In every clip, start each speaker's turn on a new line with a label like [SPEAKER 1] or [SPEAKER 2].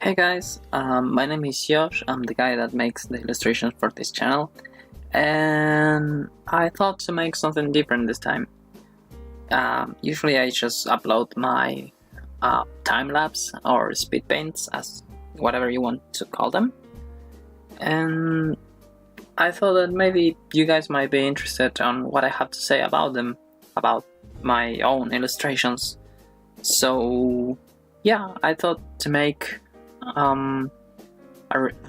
[SPEAKER 1] Hey guys, my name is Josh. I'm the guy that makes the illustrations for this channel, and I thought to make something different this time. Usually I just upload my time-lapse or speed paints, as whatever you want to call them, and I thought that maybe you guys might be interested on what I have to say about them, about my own illustrations. So yeah, I thought to make a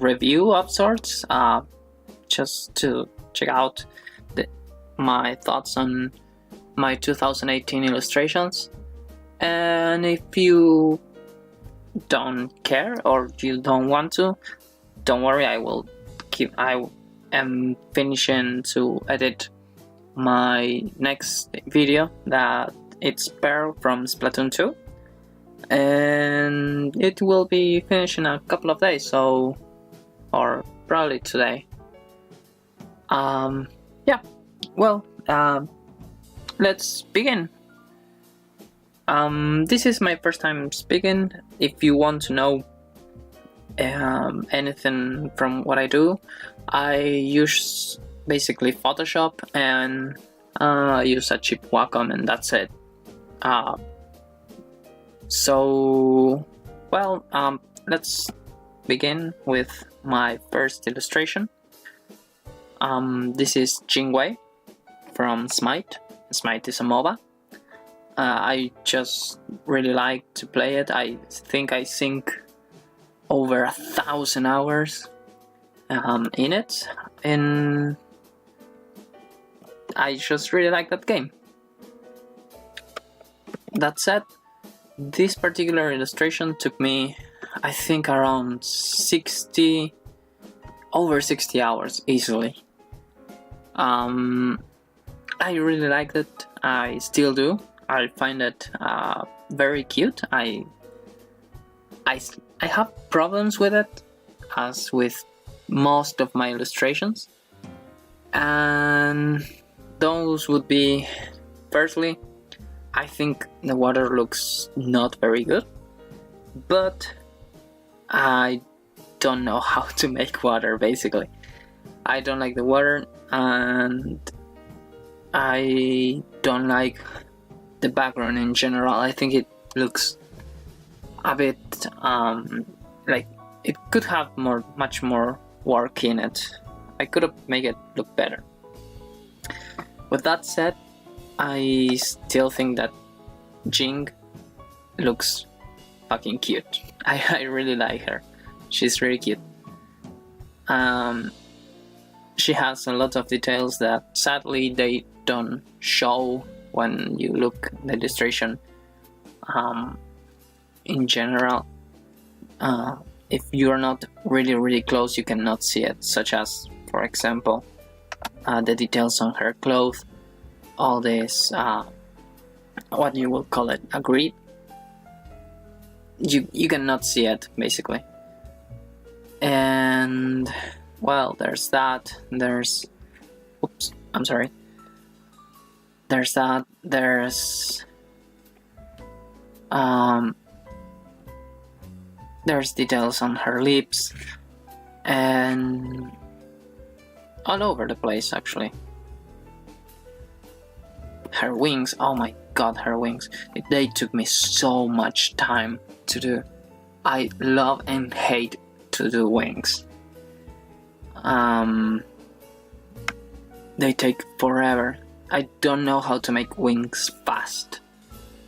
[SPEAKER 1] review of sorts, just to check out my thoughts on my 2018 illustrations. And if you don't care or you don't want to, don't worry, I am finishing to edit my next video that it's Pearl from Splatoon 2. And it will be finished in a couple of days, or probably today. Yeah, well, let's begin. This is my first time speaking. If you want to know anything from what I do, I use basically Photoshop and use a cheap Wacom, and that's it. So, well, let's begin with my first illustration. This is Jingwei from Smite. Smite is a MOBA. I just really like to play it. I think I sink over 1,000 hours in it, and I just really like that game. That said, this particular illustration took me, I think, around over 60 hours easily. I really liked it. I still do. I find it very cute. I have problems with it, as with most of my illustrations, and those would be, firstly, I think the water looks not very good, but I don't know how to make water, basically. I don't like the water, and I don't like the background in general. I think it looks a bit like it could have much more work in it. I could have made it look better. With that said, I still think that Jing looks fucking cute. I really like her. She's really cute. She has a lot of details that sadly they don't show when you look at the illustration. In general, if you're not really close, you cannot see it, such as, for example, the details on her clothes. All this, what you will call it, a grid. You cannot see it, basically. And, well, there's that. There's that. There's details on her lips and all over the place, actually. Her wings, oh my god, her wings. They took me so much time to do. I love and hate to do wings. They take forever. I don't know how to make wings fast.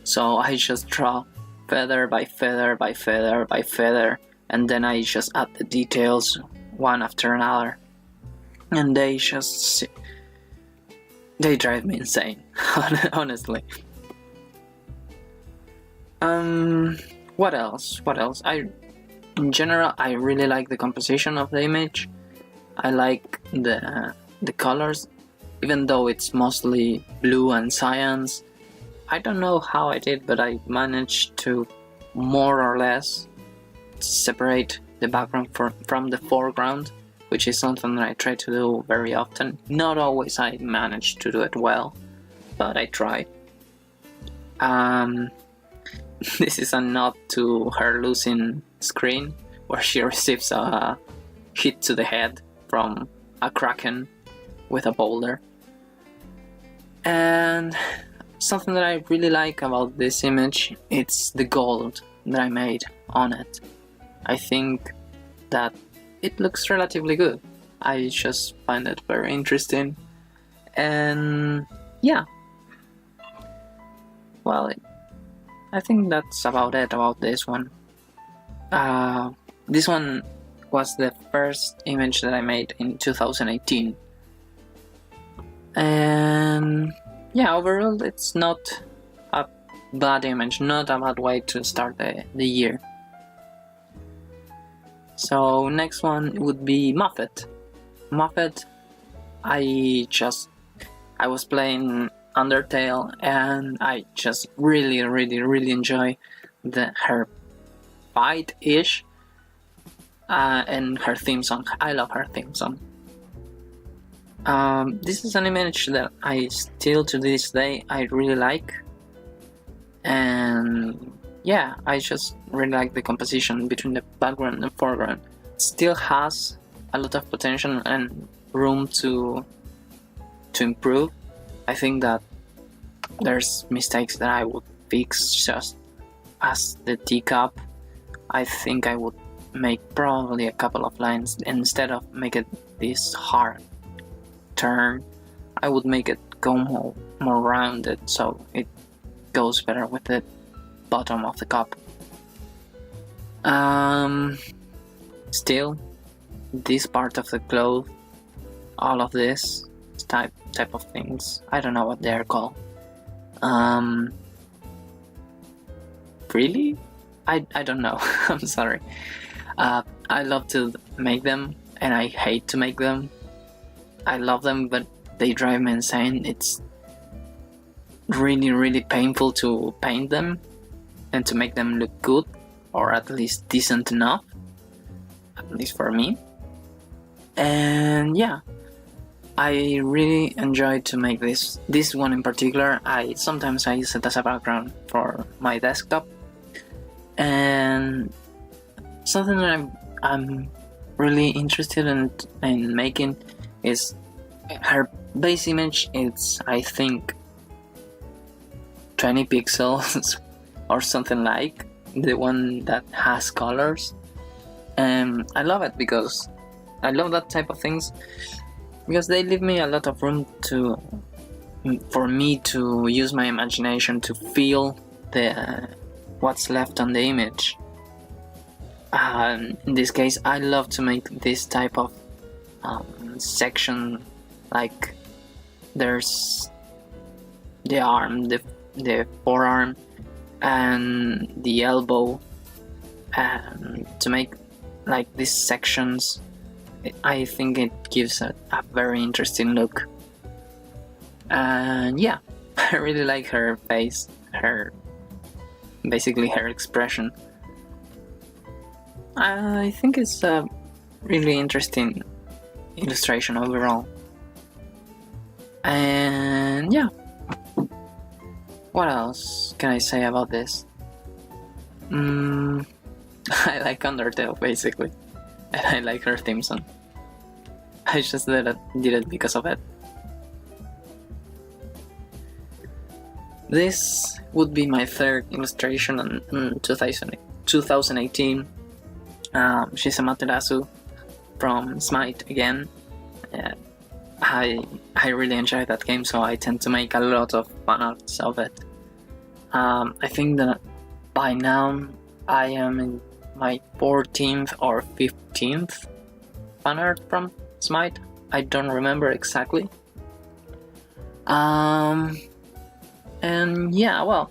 [SPEAKER 1] So I just draw feather by feather by feather by feather, and then I just add the details one after another. And they drive me insane, honestly. What else? In general, I really like the composition of the image. I like the colors, even though it's mostly blue and cyans. I don't know how I did, but I managed to more or less separate the background from the foreground, which is something that I try to do very often. Not always I manage to do it well, but I try. This is a nod to her losing screen where she receives a hit to the head from a kraken with a boulder. And something that I really like about this image, it's the gold that I made on it. I think that it looks relatively good. I just find it very interesting. And yeah, well, I think that's about it about this one. This one was the first image that I made in 2018. And yeah, overall it's not a bad image, not a bad way to start the year. So next one would be Muffet. Muffet, I was playing Undertale and I just really enjoy her fight-ish and her theme song. I love her theme song. This is an image that I still to this day I really like, and yeah, I just really like the composition between the background and foreground. It still has a lot of potential and room to improve. I think that there's mistakes that I would fix, just as the teacup. I think I would make probably a couple of lines instead of make it this hard turn. I would make it go more rounded so it goes better with the bottom of the cup. Still, this part of the cloth, all of this type of things, I don't know what they're called. Really? I don't know. I'm sorry. I love to make them and I hate to make them. I love them, but they drive me insane. It's really painful to paint them and to make them look good, or at least decent enough, at least for me. And yeah, I really enjoy to make this one in particular. Sometimes I use it as a background for my desktop. And something that I'm really interested in making is her base image. It's, I think, 20 pixels or something like the one that has colors. And I love it because I love that type of things, because they leave me a lot of room for me to use my imagination to feel what's left on the image. In this case, I love to make this type of section, like there's the arm, the forearm, and the elbow, and to make like these sections, I think it gives a very interesting look. And yeah, I really like her face, basically her expression. I think it's a really interesting illustration overall. And yeah, what else can I say about this? I like Undertale basically, and I like her theme song. I just did it because of it. This would be my third illustration in 2018. She's Amaterasu from Smite again. I really enjoy that game, so I tend to make a lot of fan arts of it. I think that by now I am in my 14th or 15th fan art from Smite. I don't remember exactly. And yeah, well,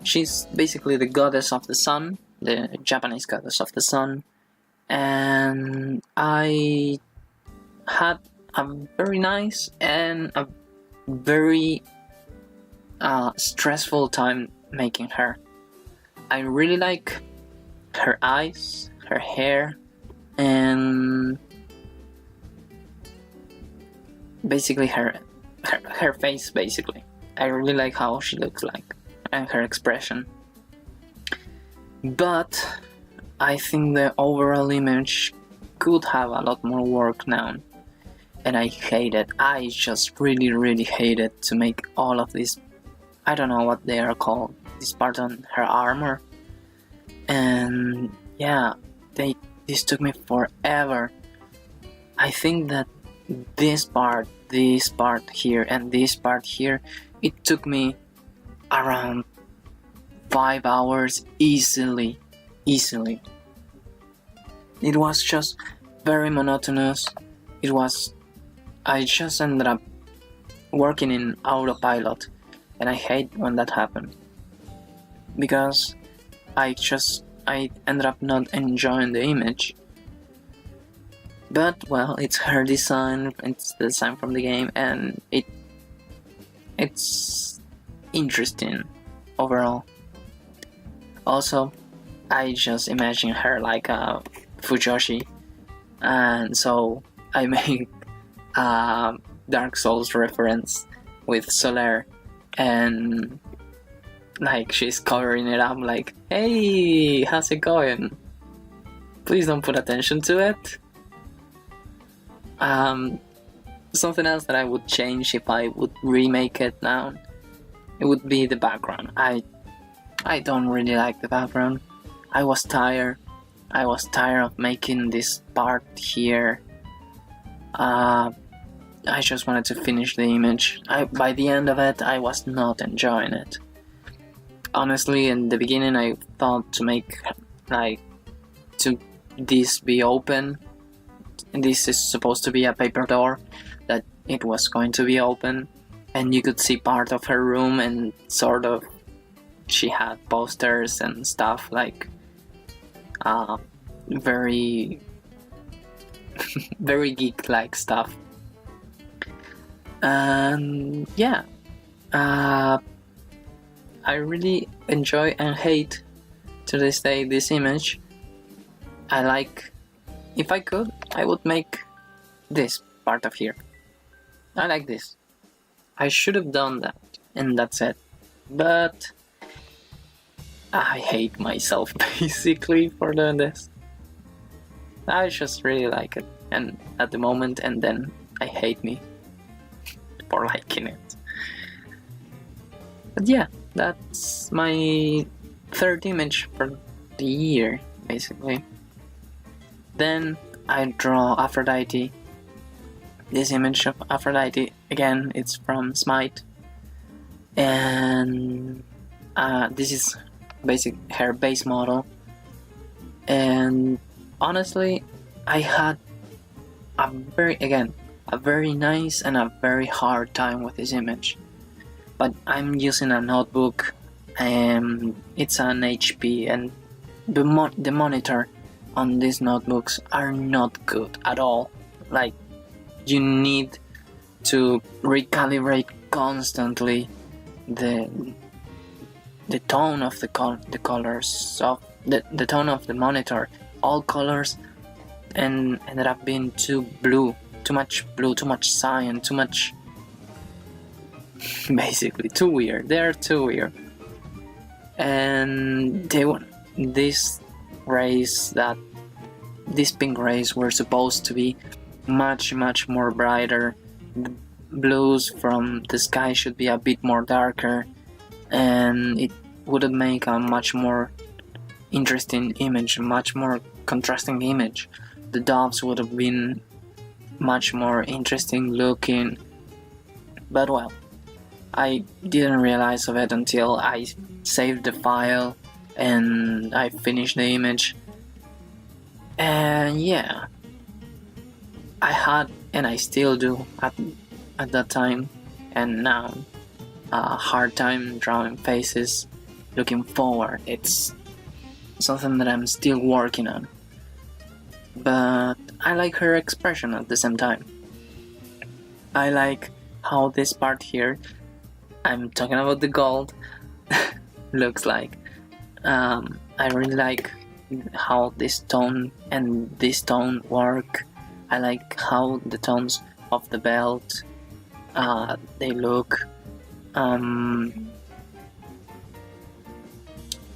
[SPEAKER 1] she's basically the goddess of the sun, the Japanese goddess of the sun. And I had a very nice and a very stressful time making her. I really like her eyes, her hair, and basically her face, basically. I really like how she looks like and her expression. But I think the overall image could have a lot more work now. And I hate it. I just really hate it to make all of these, I don't know what they are called, this part on her armor. And yeah, this took me forever. I think that this part here, and this part here, it took me around 5 hours easily. It was just very monotonous. I just ended up working in autopilot, and I hate when that happened, because I ended up not enjoying the image. But well, it's her design, it's the design from the game, and it's interesting overall. Also, I just imagine her like a Fujoshi, and so I make a Dark Souls reference with Soler, and like she's covering it up like, hey, how's it going? Please don't put attention to it. Something else that I would change if I would remake it now, it would be the background. I don't really like the background. I was tired of making this part here. I just wanted to finish the image. By the end of it, I was not enjoying it. Honestly, in the beginning, I thought to make this be open. This is supposed to be a paper door, that it was going to be open, and you could see part of her room, and sort of she had posters and stuff, like very very geek-like stuff. And yeah, I really enjoy and hate to this day this image. If I could, I would make this part of here. I like this. I should have done that, and that's it. But I hate myself basically for doing this. I just really like it, and at the moment, and then I hate me for liking it. But yeah, that's my third image for the year, basically. Then I draw Aphrodite. This image of Aphrodite, again, it's from Smite, and this is her base model. And honestly, I had a very nice and a very hard time with this image. But I'm using a notebook, and it's an HP, and the monitor on these notebooks are not good at all. Like, you need to recalibrate constantly the tone of the colors of the tone of the monitor. All colors and ended up being too much blue, too much cyan, too much, basically too weird. They're too weird, and these pink rays were supposed to be much more brighter. The blues from the sky should be a bit more darker, and it would make a much more interesting image, much more contrasting image. The doves would have been much more interesting looking, but well, I didn't realize of it until I saved the file and I finished the image. And yeah, I had, and I still do at that time and now, a hard time drawing faces looking forward. It's something that I'm still working on, but I like her expression at the same time. I like how this part here, I'm talking about the gold, looks like. I really like how this tone and this tone work. I like how the tones of the belt, they look.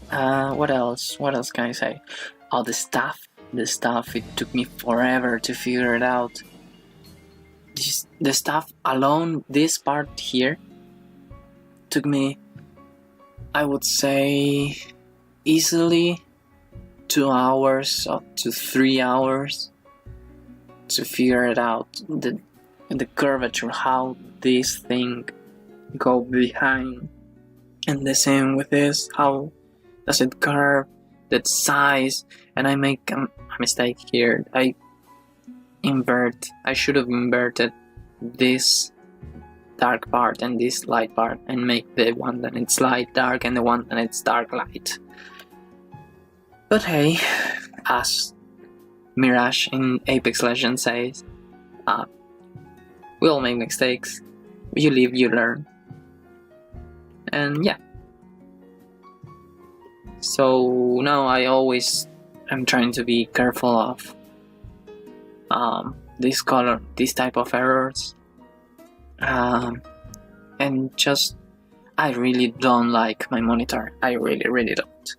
[SPEAKER 1] What else can I say? Oh, the stuff, it took me forever to figure it out. The stuff alone, this part here, took me, I would say, easily 2 hours up to 3 hours to figure it out. The curvature, how this thing go behind, and the same with this, how does it curve, that size. And I make a mistake here. I should have inverted this dark part and this light part, and make the one that it's light dark and the one that it's dark light. But hey, as Mirage in Apex Legends says, we all make mistakes. You live, you learn. And yeah. So now I'm trying to be careful of this type of errors. And just, I really don't like my monitor. I really don't.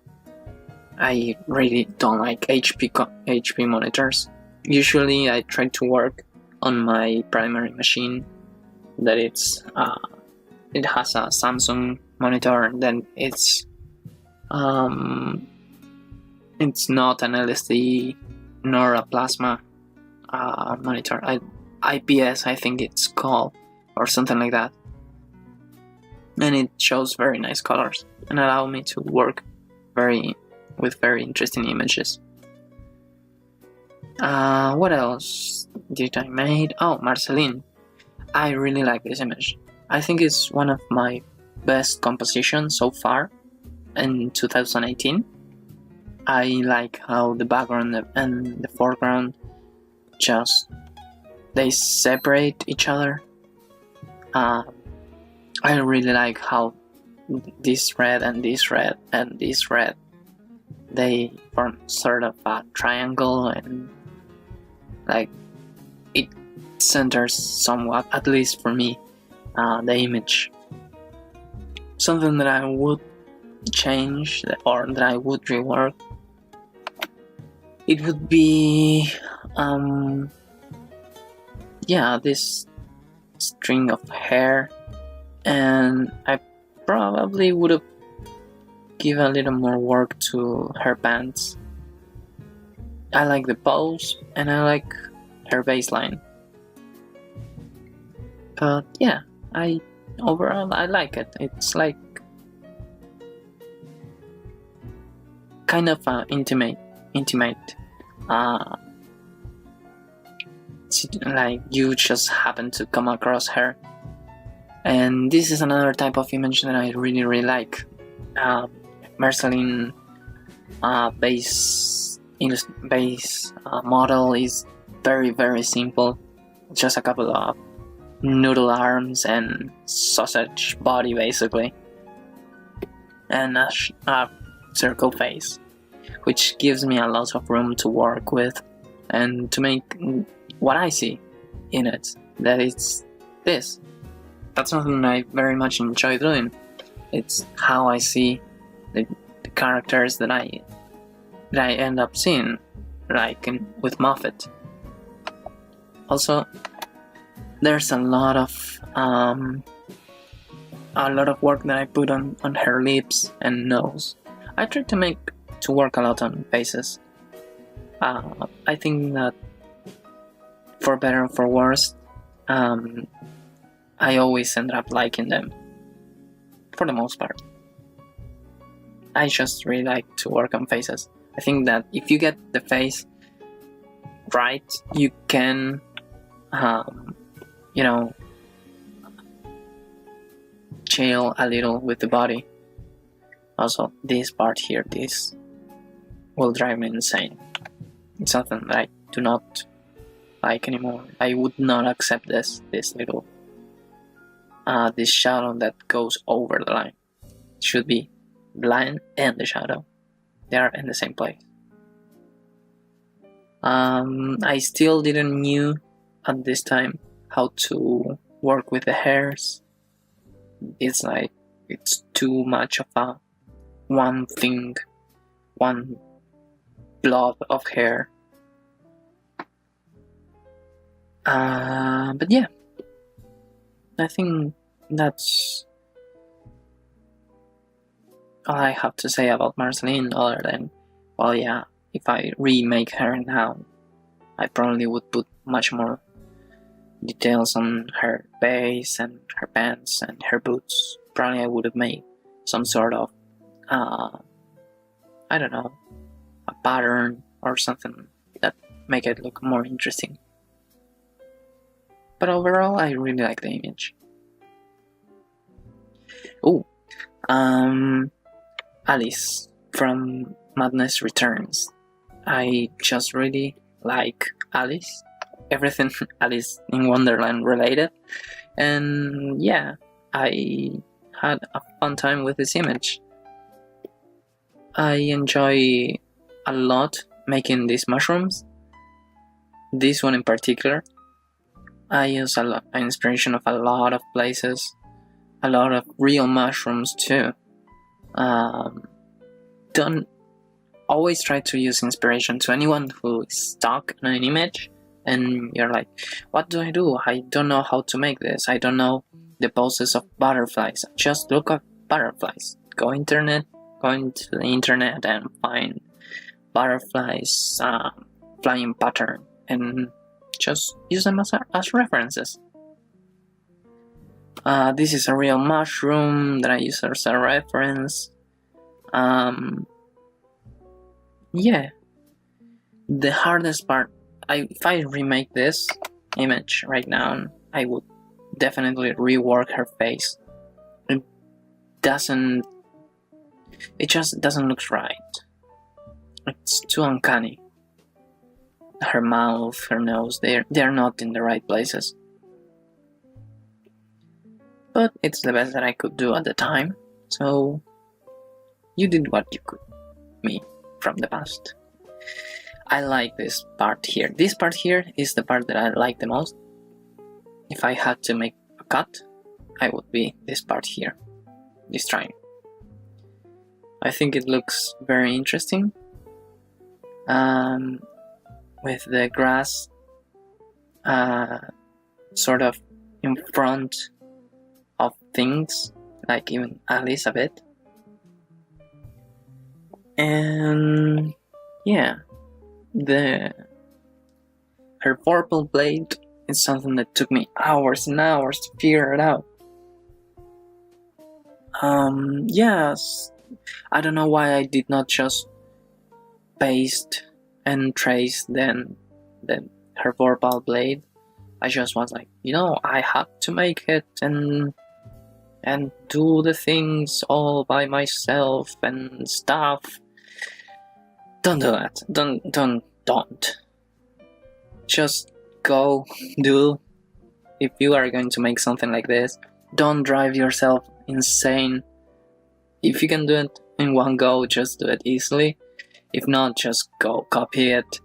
[SPEAKER 1] I really don't like HP monitors. Usually I try to work on my primary machine that it has a Samsung monitor, and then it's not an LSD nor a plasma monitor. IPS, I think it's called, or something like that. And it shows very nice colors and allow me to work with very interesting images. What else did I made? Oh, Marceline. I really like this image. I think it's one of my best compositions so far in 2018. I like how the background and the foreground they separate each other. I really like how this red and this red and this red, they form sort of a triangle, and like it centers somewhat, at least for me, the image. Something that I would change or that I would rework, it would be this string of hair, and I probably would have given a little more work to her pants. I like the pose and I like her baseline. But yeah, overall I like it. It's like kind of intimate. Like you just happen to come across her. And this is another type of image that I really like. Marceline base model is very simple. Just a couple of noodle arms and sausage body basically, and a circle face, which gives me a lot of room to work with and to make what I see in it, that it's this. That's something I very much enjoy doing. It's how I see the characters that I end up seeing, like with Moffat. Also, there's a lot of work that I put on her lips and nose. I try to work a lot on faces. I think that for better or for worse, I always end up liking them, for the most part. I just really like to work on faces. I think that if you get the face right, you can, chill a little with the body. Also, this part here, this will drive me insane. It's something that I do not like anymore. I would not accept this little this shadow that goes over the line. It should be the line and the shadow. They are in the same place. I still didn't knew at this time how to work with the hairs. It's like it's too much of a one blob of hair. But yeah, I think that's all I have to say about Marceline, other than, well, yeah, if I remake her now, I probably would put much more details on her base and her pants and her boots. Probably I would have made some sort of, I don't know, a pattern or something that make it look more interesting. But overall, I really like the image. Oh, Alice from Madness Returns. I just really like Alice. Everything Alice in Wonderland related. And yeah, I had a fun time with this image. I enjoy a lot making these mushrooms. This one in particular. I use an inspiration of a lot of places. A lot of real mushrooms too. Don't always try to use inspiration. To anyone who is stuck in an image and you're like, what do? I don't know how to make this. I don't know the poses of butterflies. Just look up butterflies. Go into the internet and find butterflies flying pattern and just use them as references. This is a real mushroom that I use as a reference. Yeah. The hardest part, if I remake this image right now, I would definitely rework her face. It just doesn't look right. It's too uncanny. Her mouth, her nose, they're not in the right places. But it's the best that I could do at the time, so you did what you could, me, from the past. I like this part here. This part here is the part that I like the most. If I had to make a cut, I would be this part here, this triangle. I think it looks very interesting. With the grass sort of in front of things, like even Alice a bit. And yeah, her purple blade is something that took me hours and hours to figure it out. Yes, I don't know why I did not just paste and trace then her purple blade. I just was like, I had to make it and do the things all by myself and stuff. Don't do that. Don't. Just go do. If you are going to make something like this, don't drive yourself insane. If you can do it in one go, just do it easily. If not, just go copy it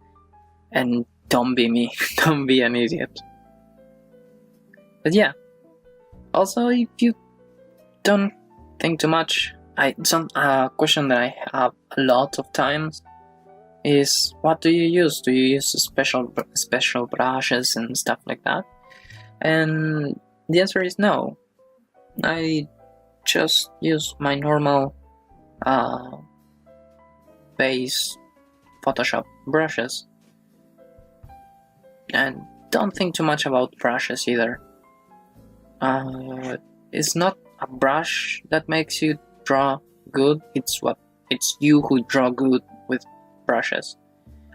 [SPEAKER 1] and don't be me. Don't be an idiot. But yeah. Also, if you don't think too much, a question that I have a lot of times is, what do you use? Do you use special brushes and stuff like that? And the answer is no. I just use my normal base Photoshop brushes, and don't think too much about brushes either. It's not a brush that makes you draw good, it's you who draw good with brushes.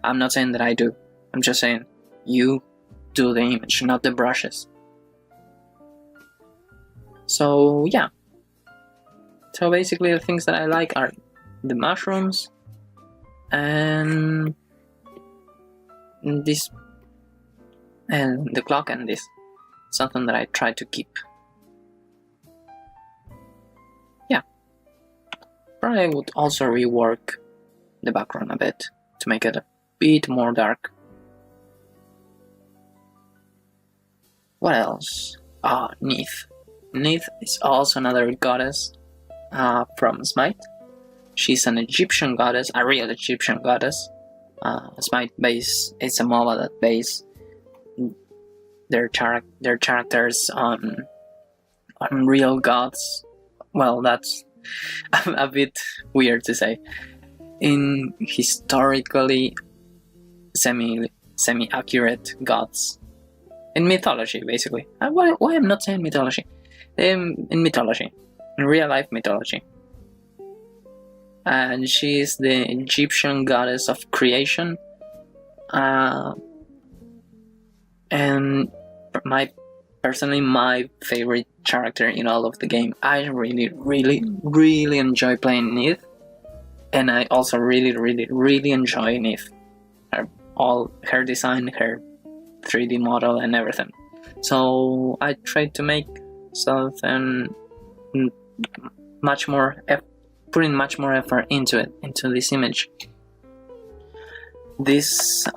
[SPEAKER 1] I'm not saying that I do, I'm just saying you do the image, not the brushes. So yeah. So basically the things that I like are the mushrooms and this and the clock and this. Something that I try to keep. Yeah. Probably I would also rework the background a bit to make it a bit more dark. What else? Neith. Neith is also another goddess from Smite. She's an Egyptian goddess, a real Egyptian goddess. Smite base. It's a MOBA that base their characters on real gods. Well, that's a bit weird to say. In historically semi accurate gods. In mythology, basically. Why I'm not saying mythology? In mythology. In real life mythology. And she is the Egyptian goddess of creation. And personally my favorite character in all of the game. I really enjoy playing Nith. And I also really enjoy Nith. Her design, her 3D model and everything. So I tried to make something much more putting much more effort into this image. This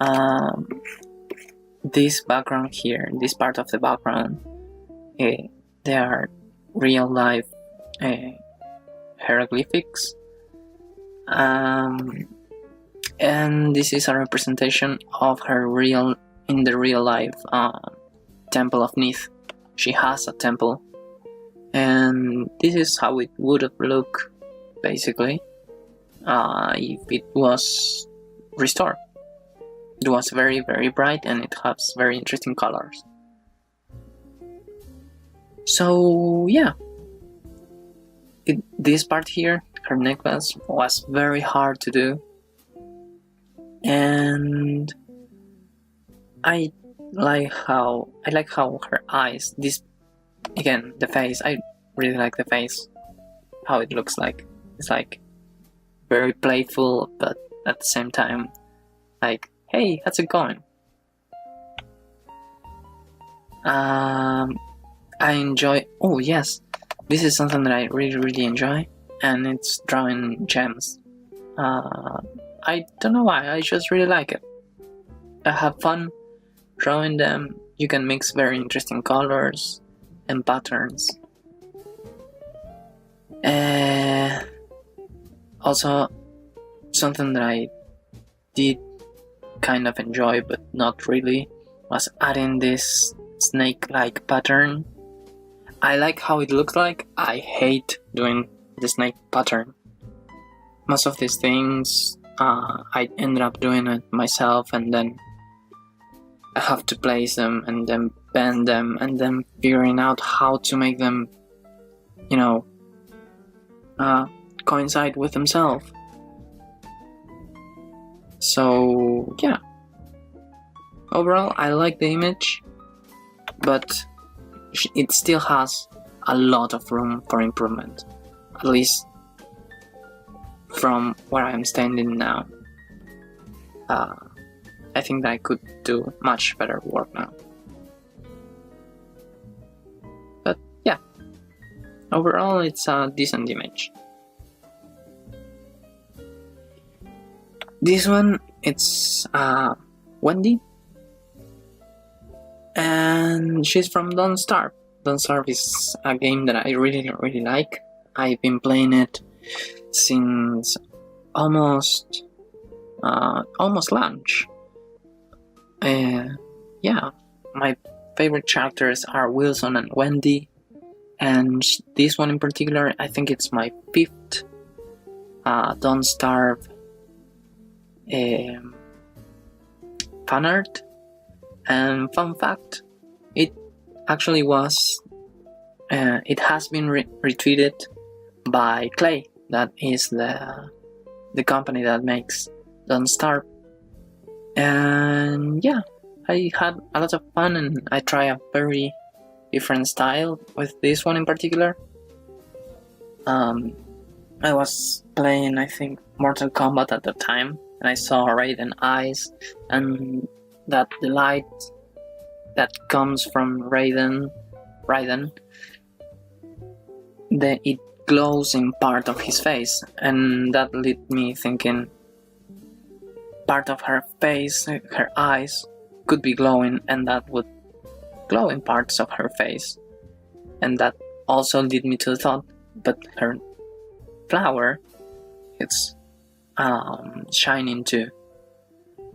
[SPEAKER 1] background here, this part of the background, they are real life hieroglyphics, and this is a representation of her in the real life temple of Nith. She has a temple, and this is how it would have looked basically if it was restored. It was very bright and it has very interesting colors. So yeah, this part here, her necklace, was very hard to do, and I like how her eyes, this again, the face, I really like the face, how it looks like. It's like very playful, but at the same time like, hey, how's it going? I enjoy, oh yes, this is something that I really enjoy, and it's drawing gems. I don't know why, I just really like it. I have fun drawing them. You can mix very interesting colors and patterns. Also, something that I did kind of enjoy but not really was adding this snake-like pattern. I like how it looks like. I hate doing the snake pattern. Most of these things I ended up doing it myself, and then I have to place them and then bend them and then figuring out how to make them, you know, coincide with themselves. So yeah, overall I like the image, but it still has a lot of room for improvement, at least from where I'm standing now. I think that I could do much better work now. But yeah, overall it's a decent image. This one, it's Wendy, and she's from Don't Starve. Don't Starve is a game that I really like. I've been playing it since almost launch. Yeah, my favorite characters are Wilson and Wendy, and this one in particular, I think it's my 5th Don't Starve fan art. And fun fact, it actually was it has been retweeted by Clay, that is the company that makes Don't Starve. And yeah, I had a lot of fun, and I try a very different style with this one in particular. I was playing, I think, Mortal Kombat at the time, and I saw Raiden eyes, and that the light that comes from Raiden, it glows in part of his face, and that led me thinking part of her face, her eyes, could be glowing, and that would glow in parts of her face. And that also led me to the thought, but her flower, it's shining too.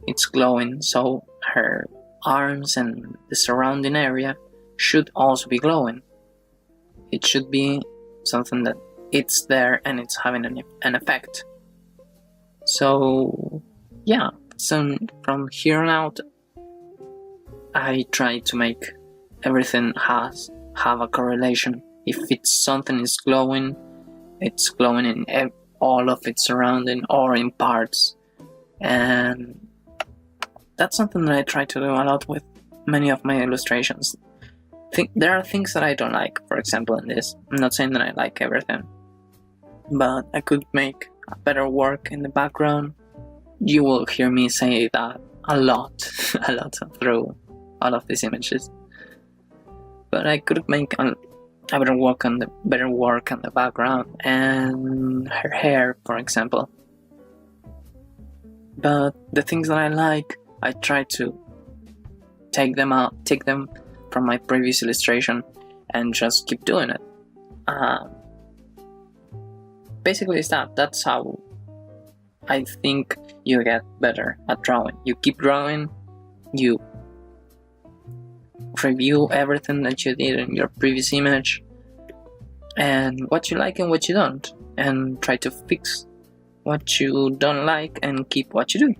[SPEAKER 1] it's glowing, so her arms and the surrounding area should also be glowing. It should be something that it's there and it's having an effect. So yeah, so from here on out, I try to make everything have a correlation. If it's something is glowing, it's glowing in all of its surrounding or in parts, and that's something that I try to do a lot with many of my illustrations. There are things that I don't like, for example in this. I'm not saying that I like everything, but I could make a better work in the background. You will hear me say that a lot through all of these images. But I could make a better work on the background and her hair, for example. But the things that I like, I try to take them from my previous illustration and just keep doing it. Basically it's that's how I think you get better at drawing. You keep drawing, you review everything that you did in your previous image and what you like and what you don't, and try to fix what you don't like and keep what you do.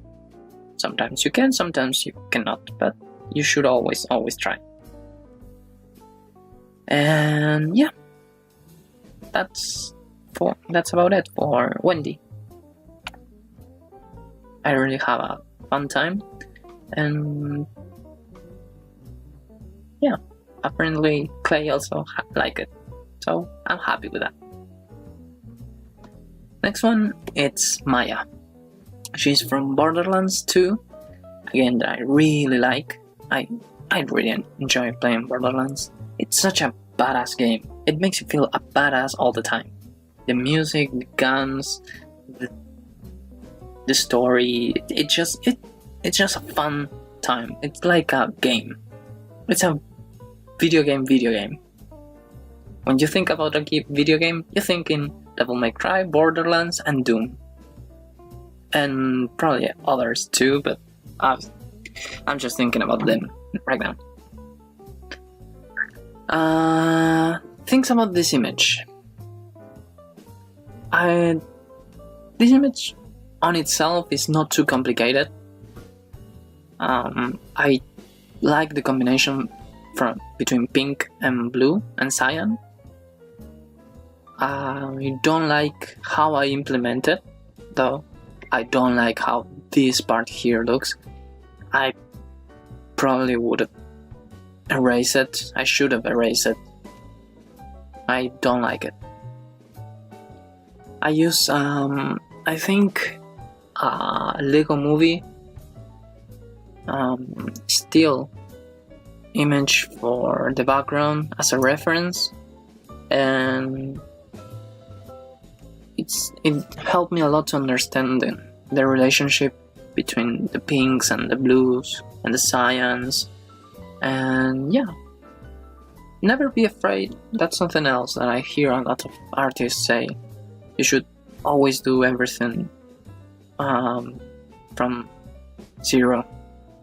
[SPEAKER 1] Sometimes you can, sometimes you cannot, but you should always try. And yeah, that's about it for Wendy. I really have a fun time, and yeah, apparently Clay also like it, so I'm happy with that. Next one, it's Maya. She's from Borderlands 2, again that I really like. I really enjoy playing Borderlands. It's such a badass game. It makes you feel a badass all the time. The music, the guns, the story, it's just a fun time. It's like a game. It's a video game. When you think about a video game, you think in Devil May Cry, Borderlands, and Doom. And probably others too, but I'm just thinking about them right now. Things about this image. This image on itself is not too complicated. I like the combination between pink and blue and cyan. I don't like how I implement it, though. I don't like how this part here looks. I probably would have erased it. I should have erased it. I don't like it. I use, I think, a Lego Movie still image for the background as a reference, and it helped me a lot to understand the relationship between the pinks and the blues and the cyans. And yeah, never be afraid. That's something else that I hear a lot of artists say. You should always do everything from zero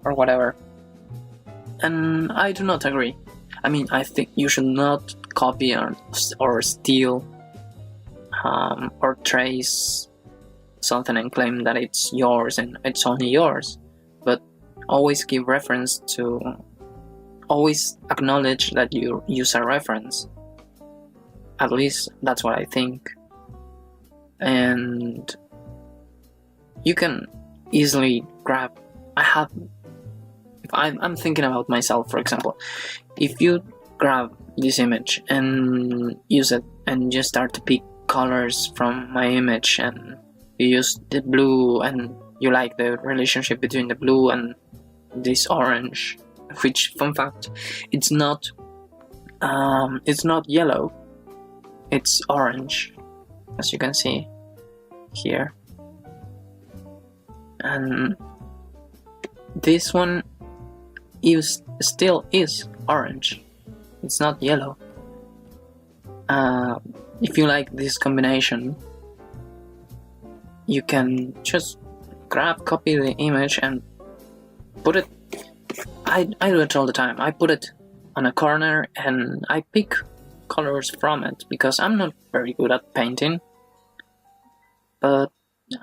[SPEAKER 1] or whatever. And I do not agree. I mean, I think you should not copy or steal or trace something and claim that it's yours and it's only yours. But always give reference to, always acknowledge that you use a reference. At least that's what I think. And you can easily grab, if I'm thinking about myself, for example, if you grab this image and use it and just start to pick colors from my image, and you use the blue and you like the relationship between the blue and this orange, which, fun fact, it's not yellow, it's orange, as you can see here. And this one still is orange, it's not yellow. If you like this combination, you can just copy the image and put it. I do it all the time. I put it on a corner and I pick colors from it because I'm not very good at painting, but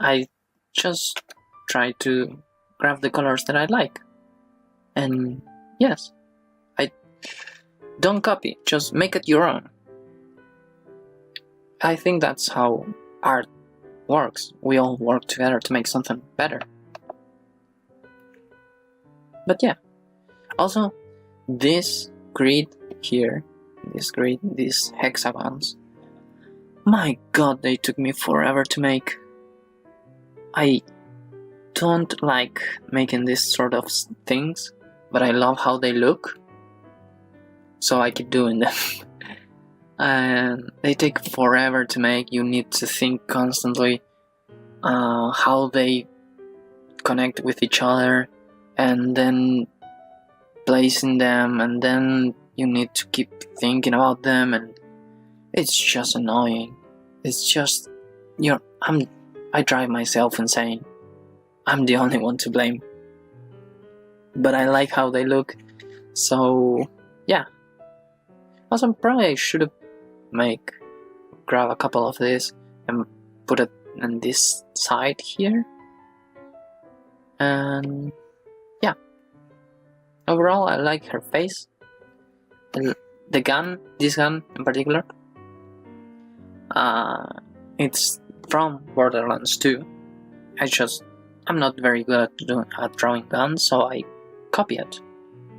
[SPEAKER 1] I just try to grab the colors that I like. And yes, I don't copy, just make it your own. I think that's how art works. We all work together to make something better. But yeah, also this grid here, these hexagons, my god, they took me forever to make. I don't like making this sort of things, but I love how they look, so I keep doing them. And they take forever to make. You need to think constantly how they connect with each other, and then placing them, and then you need to keep thinking about them, and it's just annoying. It's just, I drive myself insane. I'm the only one to blame. But I like how they look, so yeah. Also, probably I should have grab a couple of these and put it on this side here. And yeah, overall I like her face. The gun, this gun in particular, it's from Borderlands 2. I'm not very good at drawing guns, so I copy it.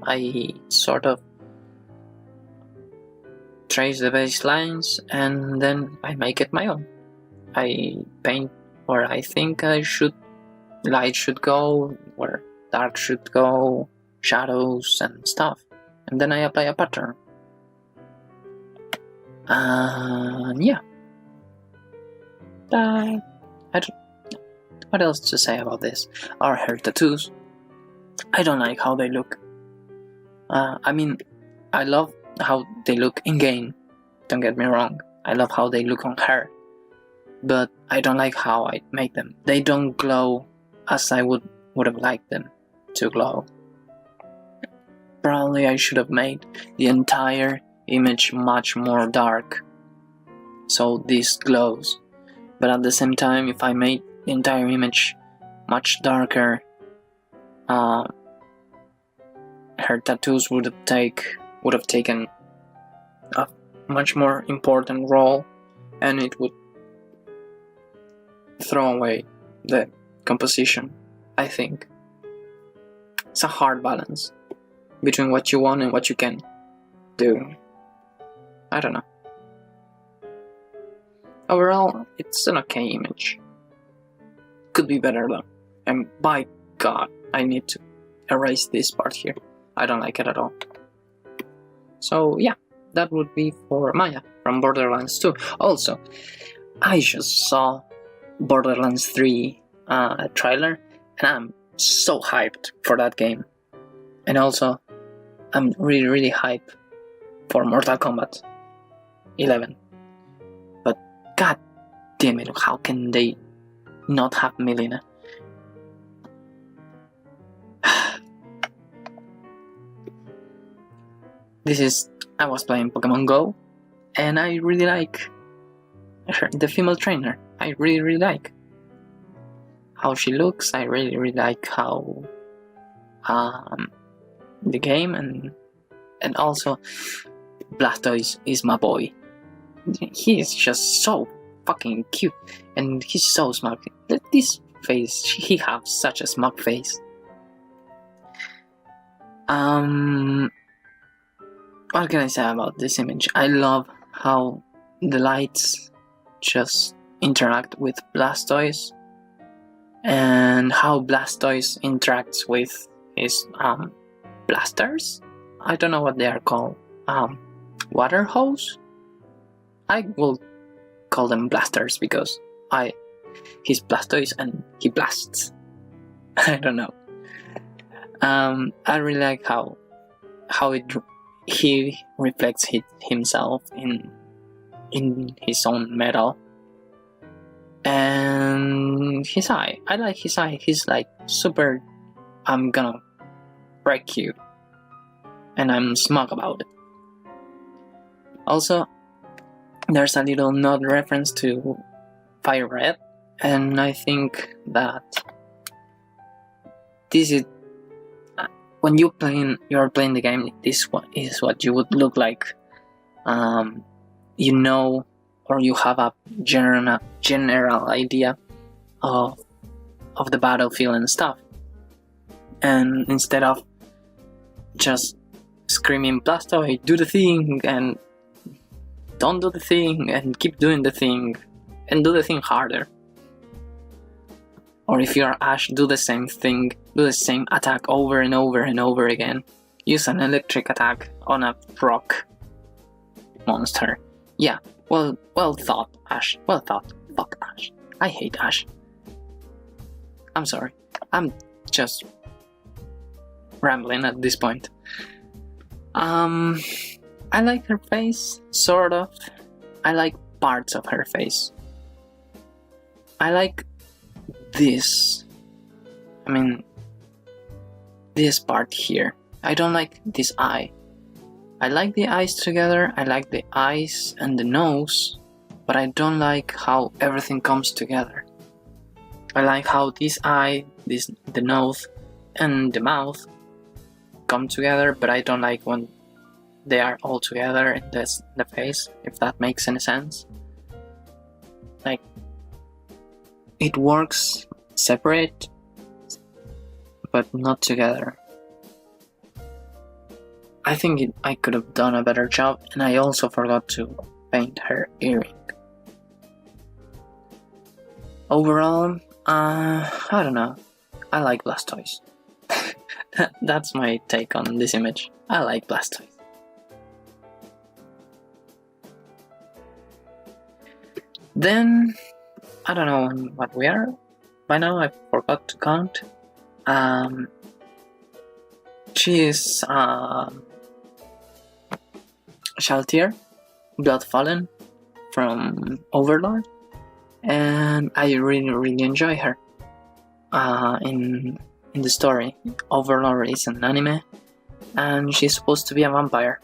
[SPEAKER 1] I sort of trace the baselines and then I make it my own. I paint where I think light should go, where dark should go, shadows and stuff, and then I apply a pattern. Yeah. What else to say about this? Are her tattoos. I don't like how they look. I mean, I love how they look in game, don't get me wrong. I love how they look on her, but I don't like how I make them. They don't glow as I would have liked them to glow. Probably I should have made the entire image much more dark, so this glows. But at the same time, if I made the entire image much darker, her tattoos would have taken a much more important role, and it would throw away the composition. I think it's a hard balance between what you want and what you can do. I don't know. Overall, it's an okay image. Could be better though. And by God, I need to erase this part here. I don't like it at all. So yeah, that would be for Maya from Borderlands 2. Also, I just saw Borderlands 3 trailer, and I'm so hyped for that game. And also, I'm really hyped for Mortal Kombat 11. But god damn it, how can they not have Mileena? I was playing Pokemon Go, and I really like her, the female trainer. I really like how she looks. I really like how the game, and also Blastoise is my boy. He is just so fucking cute, and he's so smart. This face, he has such a smug face. What can I say about this image? I love how the lights just interact with Blastoise, and how Blastoise interacts with his blasters. I don't know what they are called. Water hose? I will call them blasters because he's Blastoise and he blasts. I don't know. I really like how he reflects himself in his own metal. And his eye, I like his eye. He's like super, I'm gonna wreck you. And I'm smug about it. Also, there's a little nod reference to Fire Red, and I think that this is when you're playing the game. This is what you would look like. You know, or you have a general idea of the battlefield and stuff. And instead of just screaming Blastoise, do the thing, and don't do the thing, and keep doing the thing, and do the thing harder. Or if you're Ash, do the same thing, do the same attack over and over and over again. Use an electric attack on a rock monster. Yeah, well thought, Ash. Well thought. Fuck Ash. I hate Ash. I'm sorry. I'm just rambling at this point. I like her face, sort of. I like parts of her face. I like this. I mean, this part here. I don't like this eye. I like the eyes together, I like the eyes and the nose, but I don't like how everything comes together. I like how this eye, the nose, and the mouth come together, but I don't like when they are all together in the face, if that makes any sense. Like, it works separate, but not together. I think I could have done a better job, and I also forgot to paint her earring. Overall, I don't know. I like Blastoise. That's my take on this image. I like Blastoise. Then, I don't know what we are. By now I forgot to count. She is Shaltier, Bloodfallen from Overlord, and I really enjoy her. In the story, Overlord is an anime, and she's supposed to be a vampire.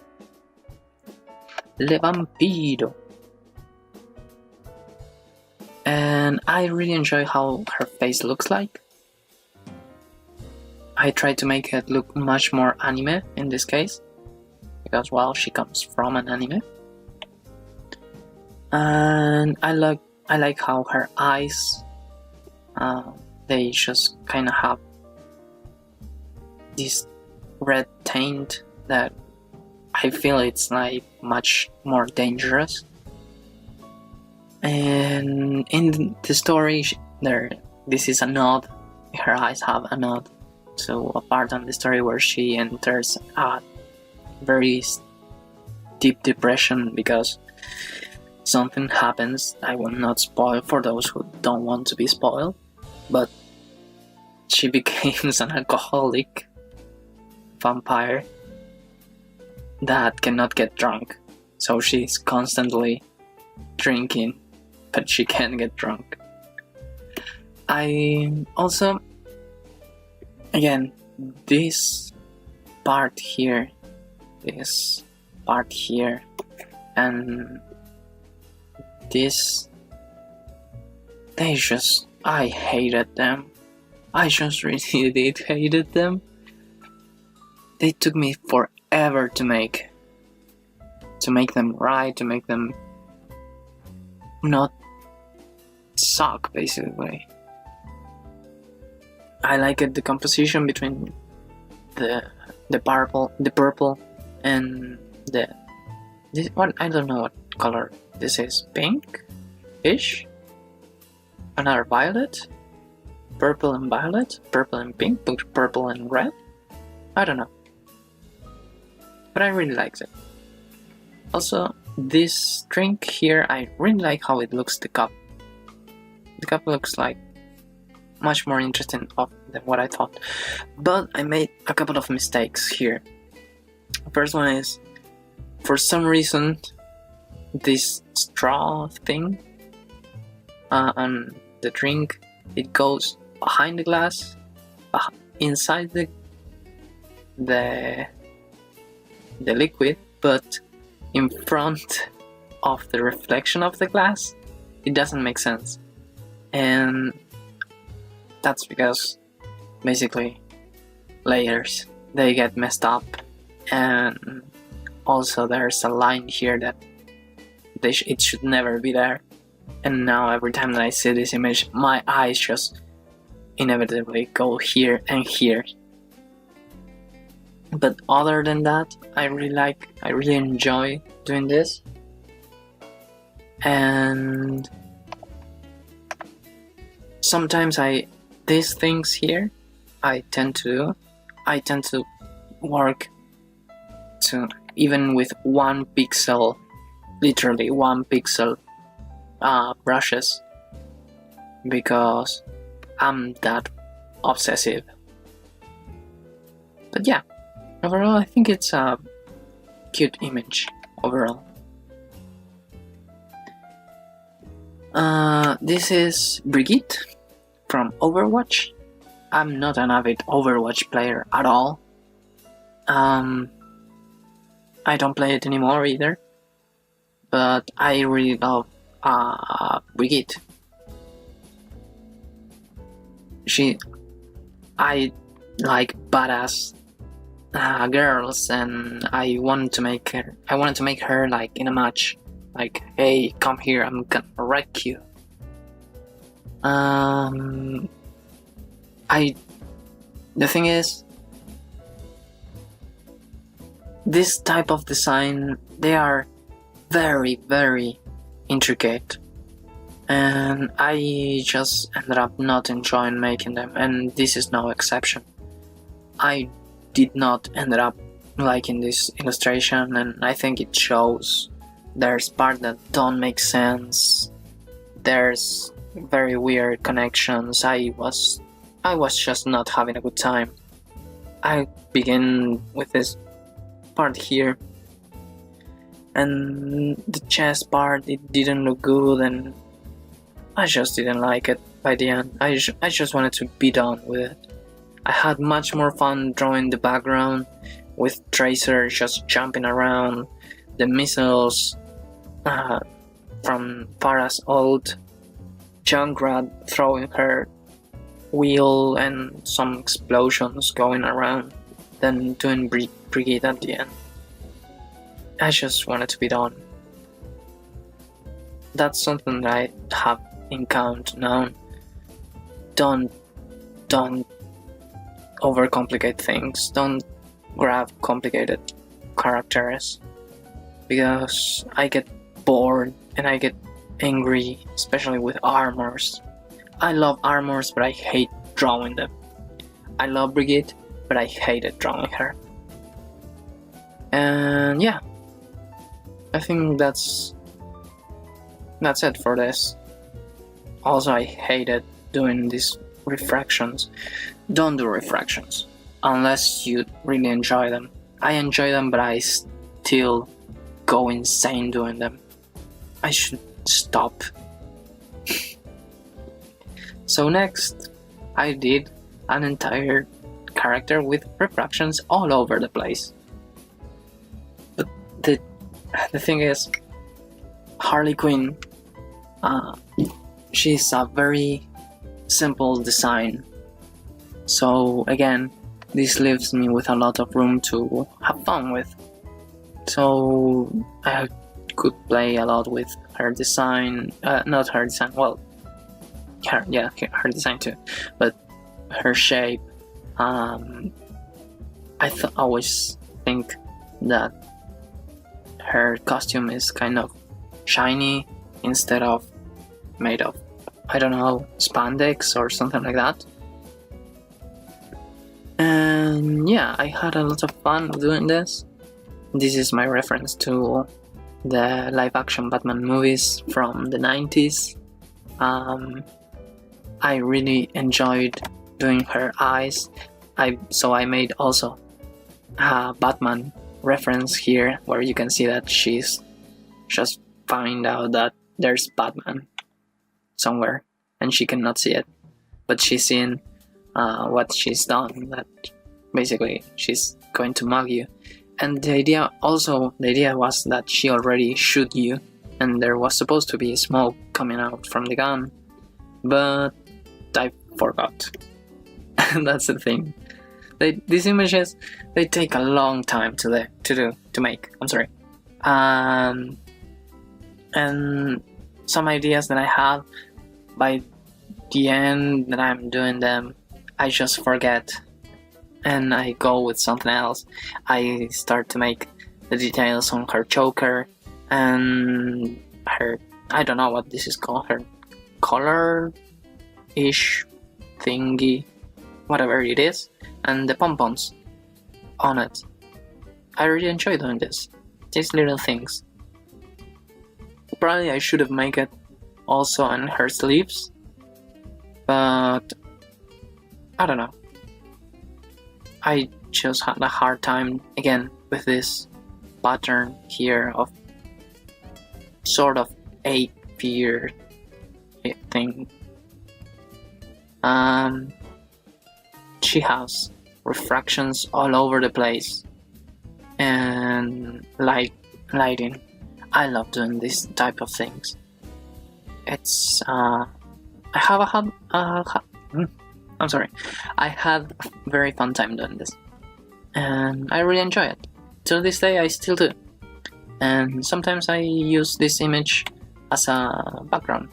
[SPEAKER 1] Le Vampiro. And I really enjoy how her face looks like. I try to make it look much more anime in this case, because, well, she comes from an anime. And I like how her eyes, they just kind of have this red tint that I feel it's like much more dangerous. And in the story, this is a nod. Her eyes have a nod to a part of the story where she enters a very deep depression because something happens. I will not spoil for those who don't want to be spoiled, but she becomes an alcoholic vampire that cannot get drunk, so she's constantly drinking, but she can't get drunk. I also, again, this part here, and this, I hated them. I just really did hated them. They took me forever to make them right, to make them not suck, basically. I liked the composition between the purple and this one. I don't know what color this is. Pink-ish? Another violet? Purple and violet? Purple and pink? Purple and red? I don't know. But I really liked it. Also, this drink here, I really like how it looks, the cup. The cup looks like much more interesting than what I thought. But I made a couple of mistakes here. The first one is, for some reason, this straw thing on the drink, it goes behind the glass, inside the liquid, but in front of the reflection of the glass, it doesn't make sense. And that's because basically layers, they get messed up, and also there's a line here that it should never be there. And now every time that I see this image, my eyes just inevitably go here and here. But other than that, I really enjoy doing this. And sometimes these things here I tend to work to even with 1 pixel, literally 1 pixel brushes, because I'm that obsessive. But yeah, overall I think it's a cute image overall. This is Brigitte from Overwatch. I'm not an avid Overwatch player at all. I don't play it anymore either, but I really love Brigitte. I like badass girls, and I wanted to make her like in a match, like, hey, come here, I'm gonna wreck you. The thing is, this type of design, they are very, very intricate, and I just ended up not enjoying making them, and this is no exception. I did not end up liking this illustration, and I think it shows. There's parts that don't make sense, there's very weird connections. I was just not having a good time. I begin with this part here, and the chest part, it didn't look good, and I just didn't like it by the end. I just wanted to be done with it. I had much more fun drawing the background with Tracer just jumping around, the missiles from Farah's ult, Junkrat throwing her wheel, and some explosions going around, then doing Brigitte at the end. I just wanted to be done. That's something that I have in count now. Don't overcomplicate things. Don't grab complicated characters, because I get bored and I get angry, especially with armors. I love armors, but I hate drawing them. I love Brigitte, but I hated drawing her. And yeah, I think that's it for this. Also, I hated doing these refractions. Don't do refractions unless you really enjoy them. I enjoy them, but I still go insane doing them. I should stop. So next, I did an entire character with refractions all over the place. But the thing is, Harley Quinn, she's a very simple design. So again, this leaves me with a lot of room to have fun with. So I could play a lot with her design, not her design, well, her design too, but her shape. I always think that her costume is kind of shiny instead of made of, I don't know, spandex or something like that. And yeah, I had a lot of fun doing this. This is my reference to the live-action Batman movies from the 90s. I really enjoyed doing her eyes. So I made also a Batman reference here, where you can see that she's just find out that there's Batman somewhere and she cannot see it, but she's seen what she's done, that basically she's going to mug you. And the idea was that she already shoot you, and there was supposed to be smoke coming out from the gun, but I forgot. And that's the thing. These images, they take a long time to make. I'm sorry. And some ideas that I have, by the end that I'm doing them, I just forget, and I go with something else. I start to make the details on her choker and her, I don't know what this is called, her collar-ish thingy, whatever it is, and the pom-poms on it. I really enjoy doing these little things. Probably I should have made it also on her sleeves, but I don't know. I just had a hard time again with this pattern here of sort of a fear thing. She has refractions all over the place and lighting. I love doing this type of things. It's I had a very fun time doing this, and I really enjoy it. Till this day I still do, and sometimes I use this image as a background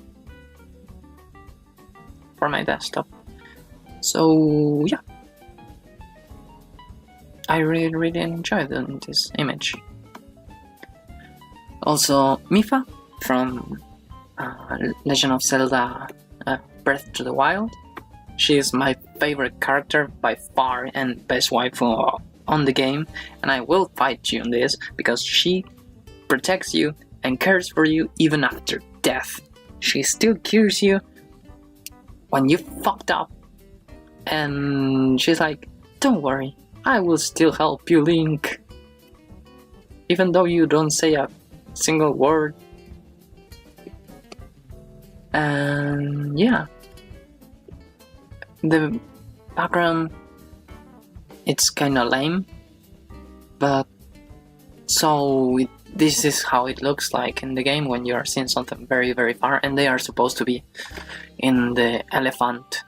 [SPEAKER 1] for my desktop. So yeah, I really enjoy doing this image. Also, Mipha from Legend of Zelda Breath to the Wild. She is my favorite character by far and best waifu on the game, and I will fight you on this because she protects you and cares for you even after death. She still cures you when you fucked up, and she's like, don't worry, I will still help you, Link. Even though you don't say a single word. And yeah, the background, it's kinda lame, but this is how it looks like in the game when you are seeing something very far, and they are supposed to be in the elephant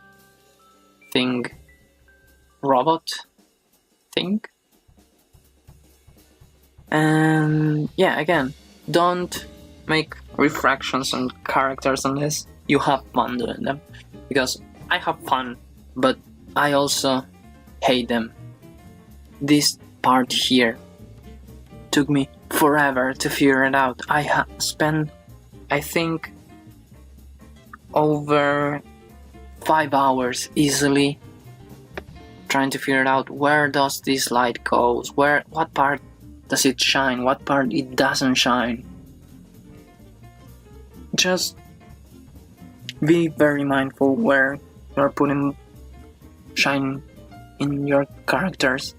[SPEAKER 1] thing, robot thing. And yeah, again, don't make refractions on characters unless you have fun doing them, because I have fun, but I also hate them. This part here took me forever to figure it out. I spent, I think, over 5 hours easily trying to figure it out. Where does this light go? What part does it shine? What part it doesn't shine? Just be very mindful where you're putting shine in your characters.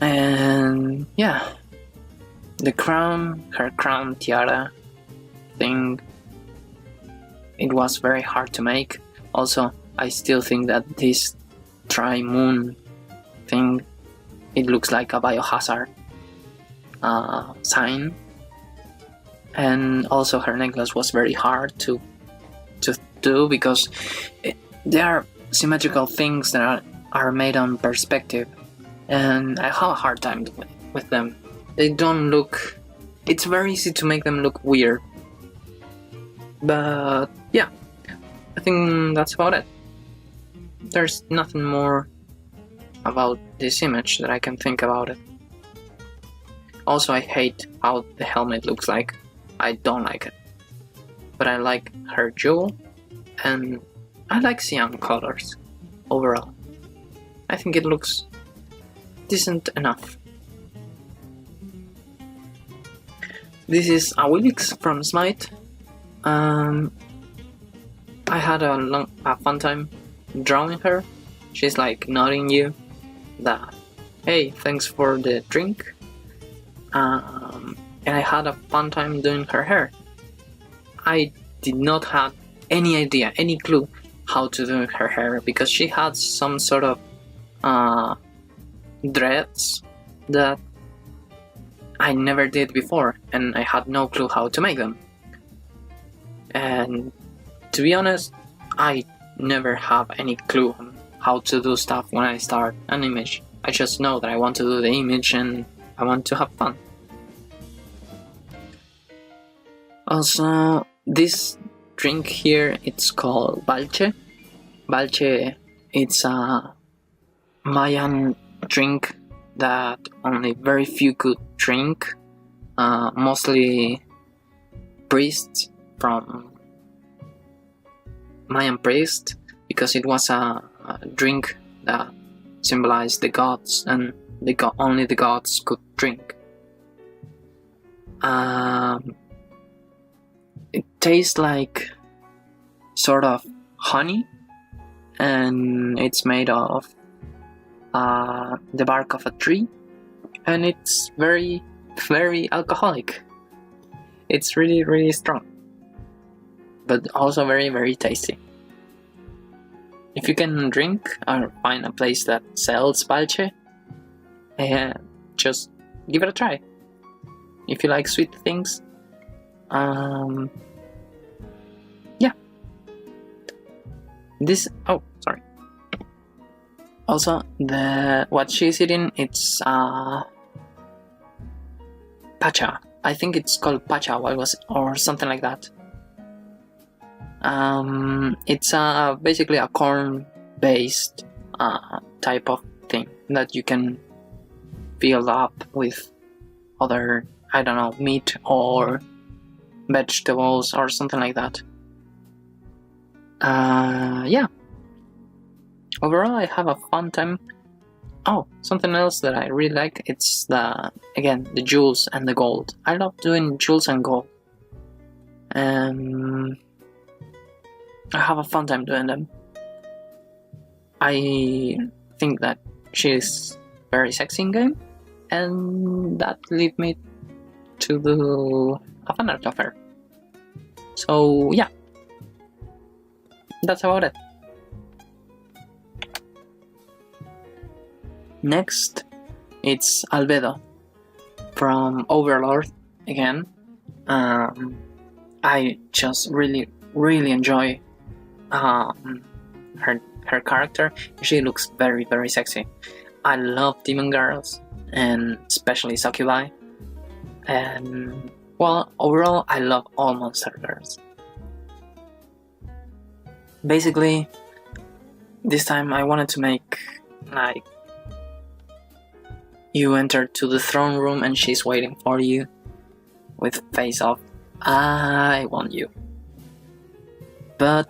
[SPEAKER 1] And yeah, the crown, her crown tiara thing, it was very hard to make. Also, I still think that this tri-moon thing, it looks like a biohazard sign. And also her necklace was very hard to do because they are symmetrical things that are made on perspective, and I have a hard time with them. They don't look... It's very easy to make them look weird. But yeah, I think that's about it. There's nothing more about this image that I can think about it. Also, I hate how the helmet looks like. I don't like it. But I like her jewel, and I like cyan colors overall. I think it looks decent enough. This is a Willix from Smite. I had a fun time drawing her. She's like nodding you that, hey, thanks for the drink. And I had a fun time doing her hair. I did not have any idea, any clue how to do her hair, because she had some sort of dreads that I never did before, and I had no clue how to make them. And to be honest, I never have any clue on how to do stuff when I start an image. I just know that I want to do the image and I want to have fun. Also, this drink here, it's called balche. Balche, it's a Mayan drink that only very few could drink, mostly priests from Mayan priests, because it was a drink that symbolized the gods, and only the gods could drink. It tastes like sort of honey, and it's made of the bark of a tree, and it's very, very alcoholic. It's really, really strong, but also very, very tasty. If you can drink or find a place that sells balche, just give it a try. If you like sweet things, yeah. Oh, sorry. Also, what she's eating, it's pacha. I think it's called pacha, or something like that. It's basically a corn-based type of thing that you can fill up with other, I don't know, meat or vegetables or something like that. Yeah. Overall, I have a fun time. Oh, something else that I really like, it's the jewels and the gold. I love doing jewels and gold. I have a fun time doing them. I think that she's very sexy in game, and that led me to do a fan art of her. So yeah, that's about it. Next, it's Albedo from Overlord again. I just really, really enjoy her character. She looks very, very sexy. I love demon girls, and especially succubi. And well, overall, I love all monster girls. Basically, this time I wanted to make like you enter to the throne room and she's waiting for you with face of I want you. But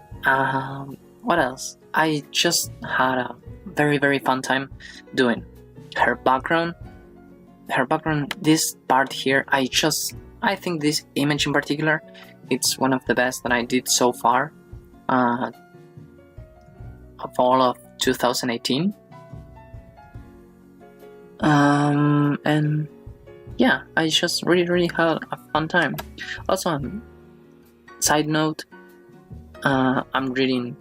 [SPEAKER 1] what else? I just had a very, very fun time doing her background. This part here, I think this image in particular, it's one of the best that I did so far of all of 2018. And yeah, I just really, really had a fun time. Also, side note, I'm reading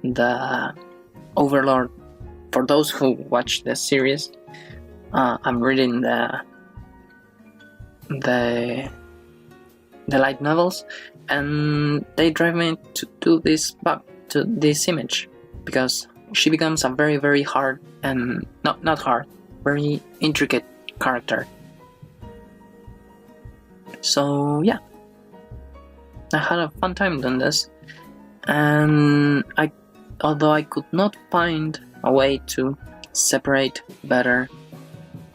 [SPEAKER 1] the Overlord. For those who watch the series, I'm reading the light novels, and they drive me to do this image, because she becomes a very, very hard and not hard, very intricate character. So yeah, I had a fun time doing this, and although I could not find a way to separate better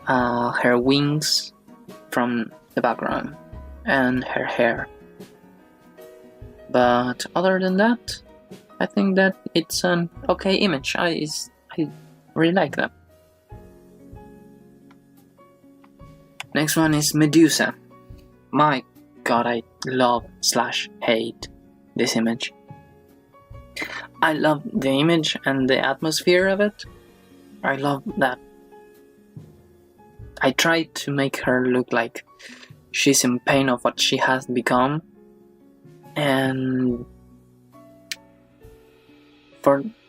[SPEAKER 1] her wings from the background and her hair, but other than that, I think that it's an okay image. I really like that. Next one is Medusa. My god, I love/hate this image. I love the image and the atmosphere of it. I love that. I tried to make her look like she's in pain of what she has become, and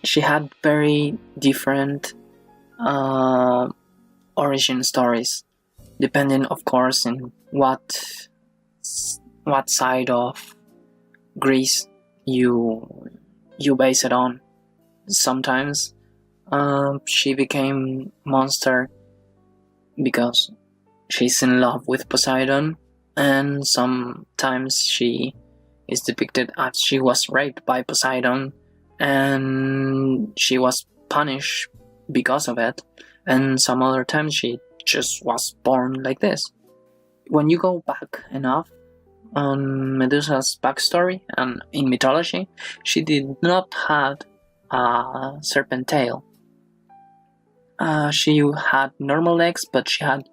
[SPEAKER 1] she had very different origin stories, depending, of course, in what side of Greece you base it on. Sometimes she became monster because she's in love with Poseidon, and sometimes she is depicted as she was raped by Poseidon and she was punished because of it, and some other times she just was born like this. When you go back enough on Medusa's backstory and in mythology, she did not have a serpent tail. She had normal legs, but she had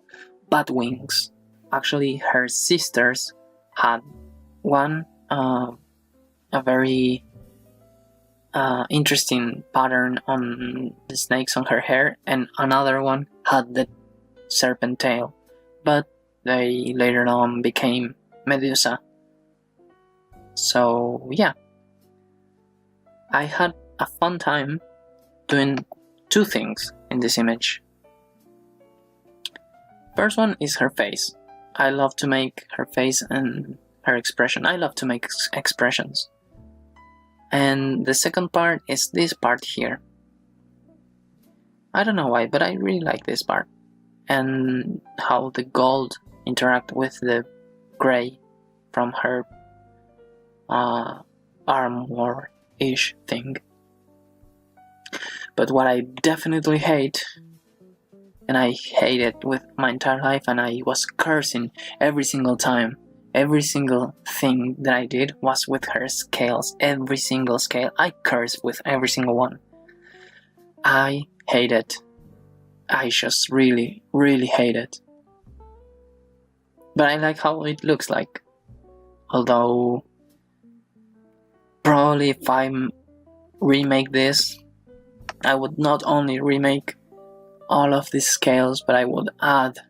[SPEAKER 1] bat wings. Actually, her sisters had one, a very interesting pattern on the snakes on her hair, and another one had the serpent tail, but they later on became Medusa. So yeah, I had a fun time doing two things in this image. First one is her face. I love to make her face and her expression. I love to make expressions. And the second part is this part here. I don't know why, but I really like this part. And how the gold interact with the gray from her armor-ish thing. But what I definitely hate, and I hate it with my entire life, and I was cursing every single time, every single thing that I did was with her scales. Every single scale, I cursed with every single one. I hate it. I just really, really hate it. But I like how it looks like. Although, probably if I remake this, I would not only remake all of these scales, but I would add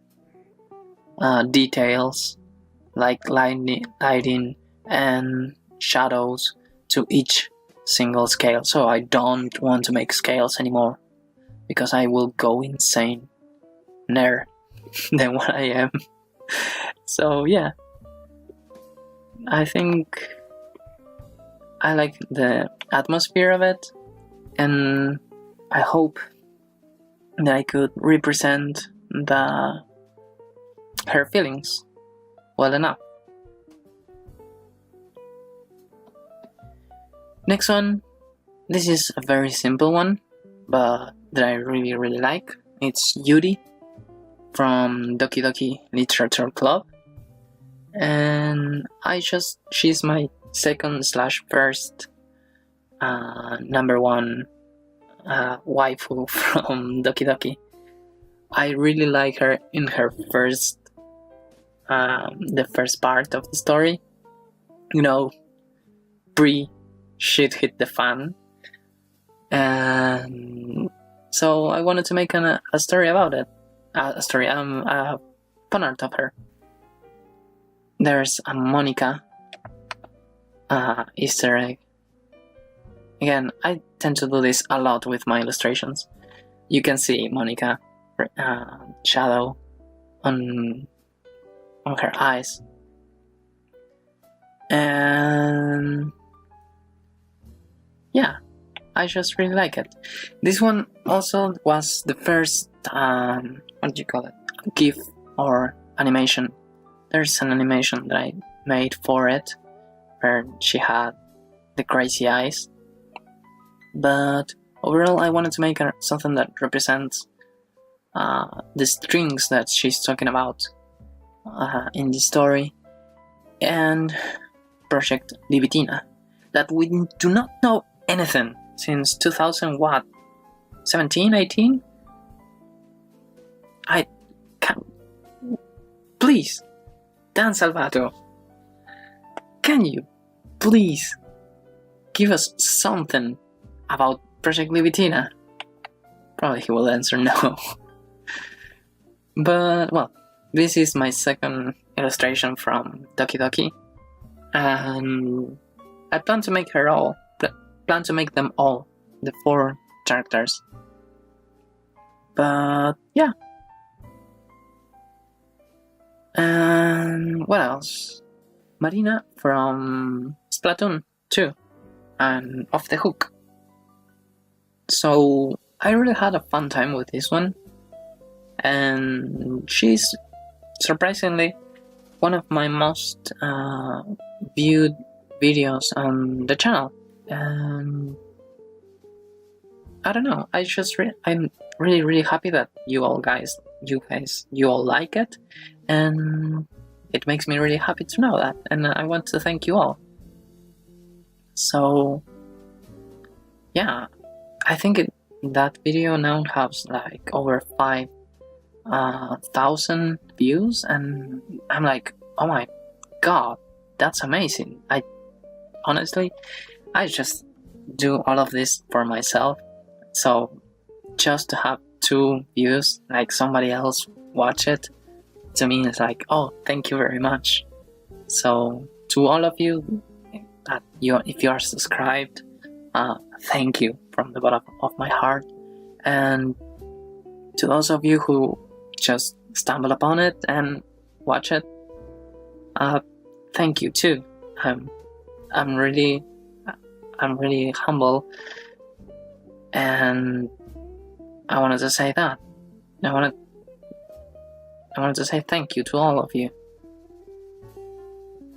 [SPEAKER 1] details like lighting and shadows to each single scale. So I don't want to make scales anymore, because I will go insane than what I am. So yeah, I think I like the atmosphere of it, and I hope that I could represent her feelings well enough. Next one, this is a very simple one, but that I really, really like. It's Yuri from Doki Doki Literature Club, and she's my second/first number one waifu from Doki Doki. I really like her in her first the first part of the story, pre shit hit the fan, and so I wanted to make a story about it, a fan art of her. There's a Monica Easter egg. Again, I tend to do this a lot with my illustrations. You can see Monica shadow on her eyes, and yeah, I just really like it. This one also was the first what do you call it, GIF or animation. There's an animation that I made for it where she had the crazy eyes, but overall I wanted to make something that represents the strings that she's talking about in the story, and Project Libitina, that we do not know anything since 2017, 18? I can't. Please, Dan Salvato, can you please give us something about Project Libitina? Probably he will answer no. But, well, this is my second illustration from Doki Doki, and I plan to make them all, the 4 characters. But yeah, what else? Marina from Splatoon 2 and Off the Hook. So I really had a fun time with this one, and she's surprisingly one of my most viewed videos on the channel. And I don't know, I'm really happy that you all like it, and it makes me really happy to know that, and I want to thank you all. So yeah, I think that video now has like over 5,000 views, and I'm like, oh my god, that's amazing. I just do all of this for myself, so just to have 2 views, like somebody else watch it, to me it's like, oh, thank you very much. So to all of you, if you are subscribed, thank you from the bottom of my heart. And to those of you who just stumble upon it and watch it, thank you too. I'm really humble, and I wanted to say that. I wanted to say thank you to all of you.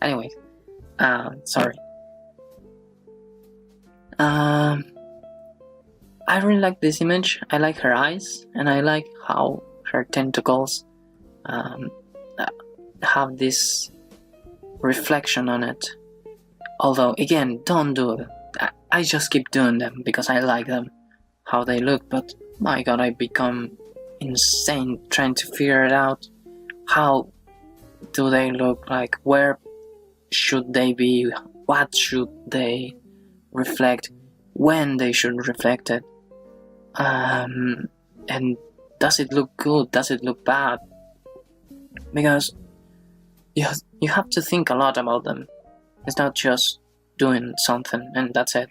[SPEAKER 1] Anyway, sorry. I really like this image. I like her eyes, and I like how her tentacles have this reflection on it. Although, again, don't do it. I just keep doing them because I like them, how they look, but my god, I become insane trying to figure it out. How do they look like? Where should they be? What should they reflect? When they should reflect it? And does it look good? Does it look bad? Because you have to think a lot about them. It's not just doing something and that's it.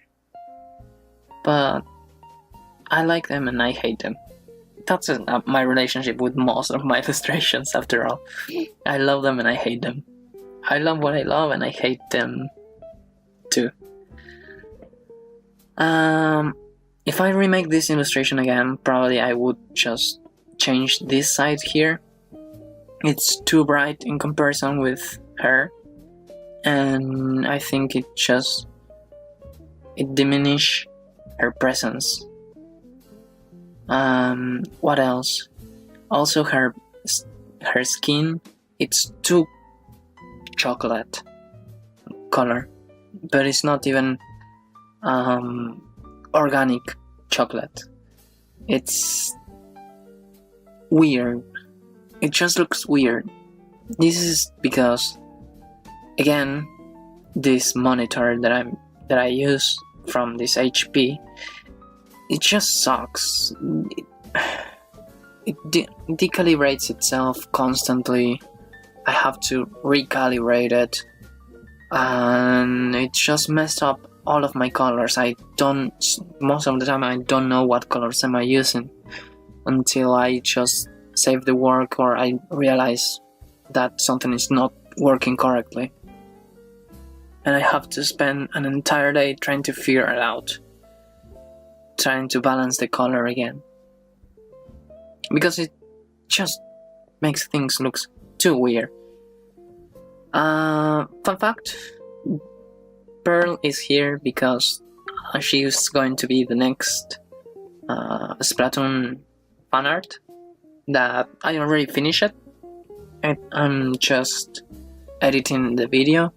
[SPEAKER 1] But I like them and I hate them. That's my relationship with most of my illustrations, after all. I love them and I hate them. I love what I love and I hate them too. If I remake this illustration again, probably I would just change this side here. It's too bright in comparison with her, and I think it diminishes her presence. What else? Also, her skin, it's too chocolate color, but it's not even organic chocolate. It's weird. It just looks weird. This is because, again, this monitor that I use from this HP, it just sucks. It decalibrates itself constantly. I have to recalibrate it, and it just messed up all of my colors. Most of the time I don't know what colors am I using until I just save the work or I realize that something is not working correctly. And I have to spend an entire day trying to figure it out, trying to balance the color again, because it just makes things look too weird. Fun fact, Pearl is here because she's going to be the next Splatoon fan art that I already finished it, and I'm just editing the video.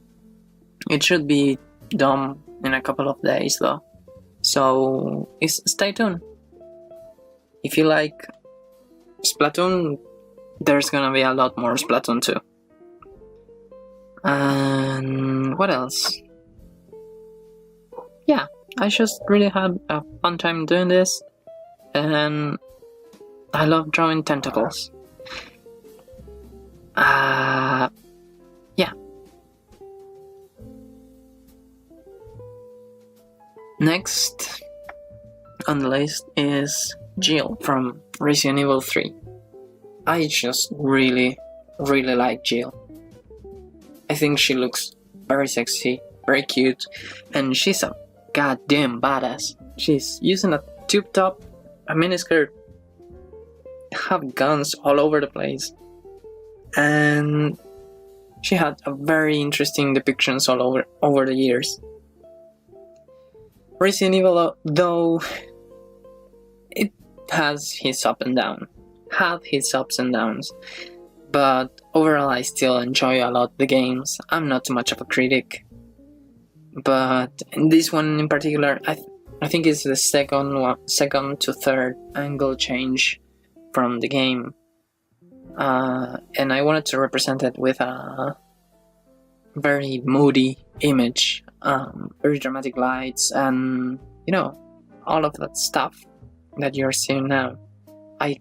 [SPEAKER 1] It should be done in a couple of days though, so stay tuned. If you like Splatoon, there's gonna be a lot more Splatoon 2. And what else? Yeah, I just really had a fun time doing this, and I love drawing tentacles. Yeah. Next on the list is Jill from Resident Evil 3. I just really like Jill. I think she looks very sexy, very cute, and she's a goddamn badass. She's using a tube top, a miniskirt, have guns all over the place, and she had a very interesting depictions all over the years. Resident Evil, though, it has his ups and downs, but overall I still enjoy a lot the games. I'm not too much of a critic, but in this one in particular, I think it's the second to third angle change from the game, and I wanted to represent it with a very moody image, very dramatic lights, and all of that stuff that you're seeing now. I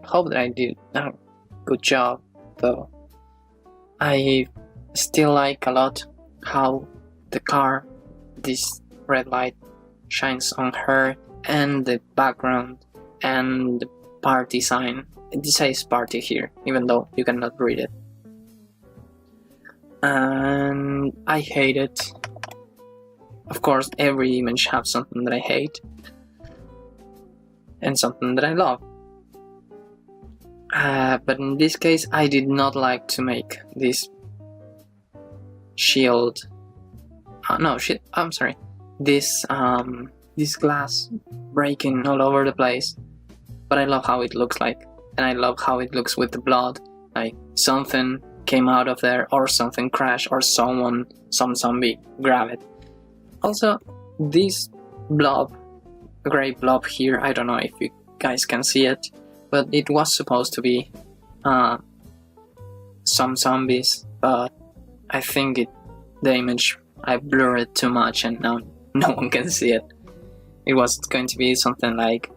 [SPEAKER 1] hope that I did a good job, though. I still like a lot how the car, this red light, shines on her, and the background, and the party sign. It says party here, even though you cannot read it. And I hate it. Of course, every image has something that I hate and something that I love. But in this case, I did not like to make this shield. This glass breaking all over the place. But I love how it looks like, and I love how it looks with the blood. Like something came out of there, or something crashed, or some zombie grabbed it. Also, this gray blob here, I don't know if you guys can see it, but it was supposed to be some zombies, but I think the image, I blurred it too much and now no one can see it. It was going to be something like,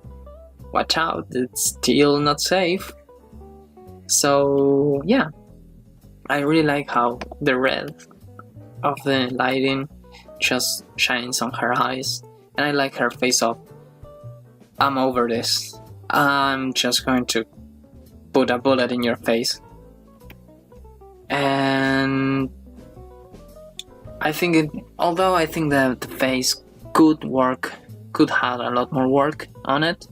[SPEAKER 1] watch out, it's still not safe. So yeah, I really like how the red of the lighting just shines on her eyes, and I like her face up. I'm over this. I'm just going to put a bullet in your face. And I think although I think that the face could have a lot more work on it,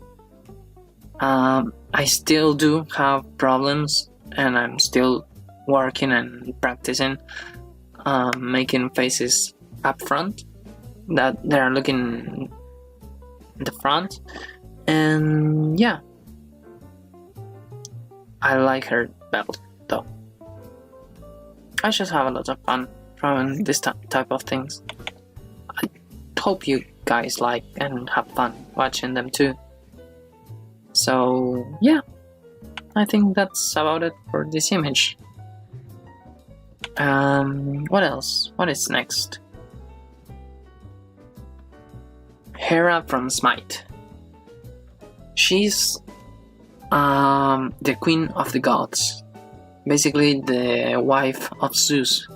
[SPEAKER 1] I still do have problems, and I'm still working and practicing making faces up front that they are looking in the front. And yeah, I like her belt though. I just have a lot of fun drawing this type of things. I hope you guys like and have fun watching them too. So yeah, I think that's about it for this image. What else? What is next? Hera from Smite. She's the queen of the gods, basically the wife of Zeus,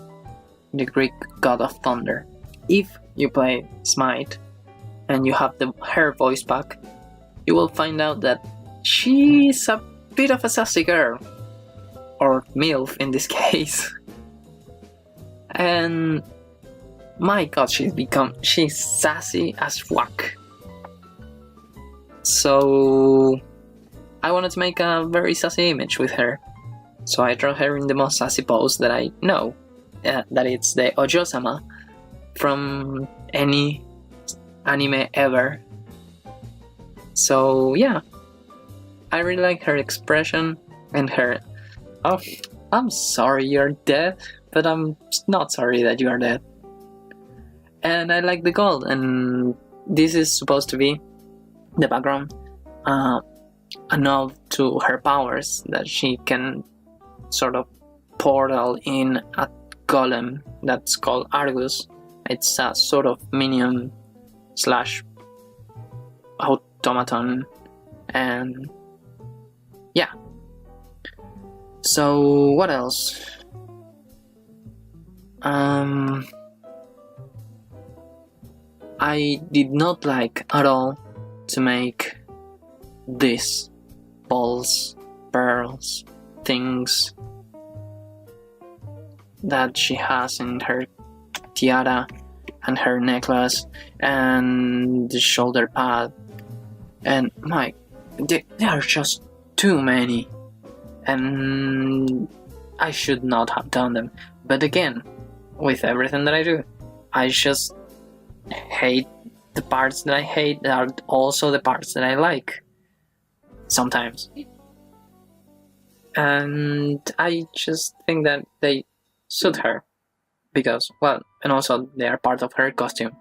[SPEAKER 1] the Greek god of thunder. If you play Smite and you have her voice pack, you will find out that she's a bit of a sassy girl, or MILF in this case. And my god, she's sassy as fuck. So I wanted to make a very sassy image with her. So I draw her in the most sassy pose that I know. That it's the Ojo-sama from any anime ever. So yeah, I really like her expression and her, oh, I'm sorry you're dead, but I'm not sorry that you are dead. And I like the gold, and this is supposed to be the background, a nod to her powers, that she can sort of portal in a golem that's called Argus. It's a sort of minion / automaton, and yeah. So what else? I did not like at all to make this balls, pearls, things that she has in her tiara and her necklace and the shoulder pad, and there are just too many, and I should not have done them. But again, with everything that I do, I just hate the parts that I hate that are also the parts that I like sometimes. And I just think that they suit her because, well, and also they are part of her costume.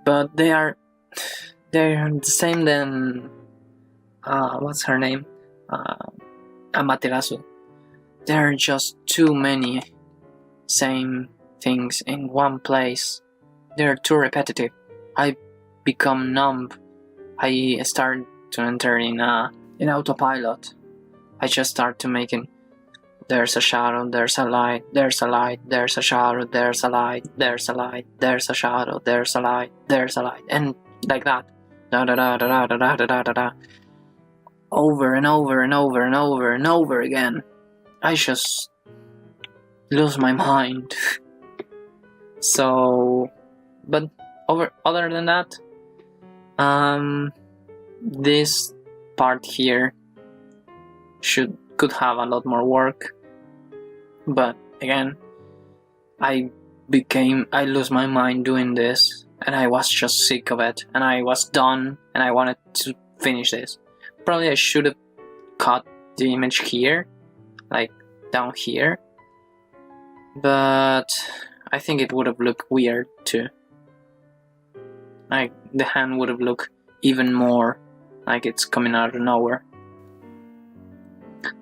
[SPEAKER 1] But they're the same than what's her name? Amaterasu. There are just too many same things in one place. They're too repetitive. I become numb. I start to enter in autopilot. I just start to making there's a shadow, there's a light, there's a light, there's a shadow, there's a light, there's a light, there's a shadow, there's a light, there's a light, and like that. Da da da da da da da da da da. Over and over and over and over and over again. I just lose my mind. So, but other than that, this part here could have a lot more work. But again, I lose my mind doing this, and I was just sick of it, and I was done, and I wanted to finish this. Probably I should have cut the image here, like down here, but I think it would have looked weird too. Like the hand would have looked even more like it's coming out of nowhere.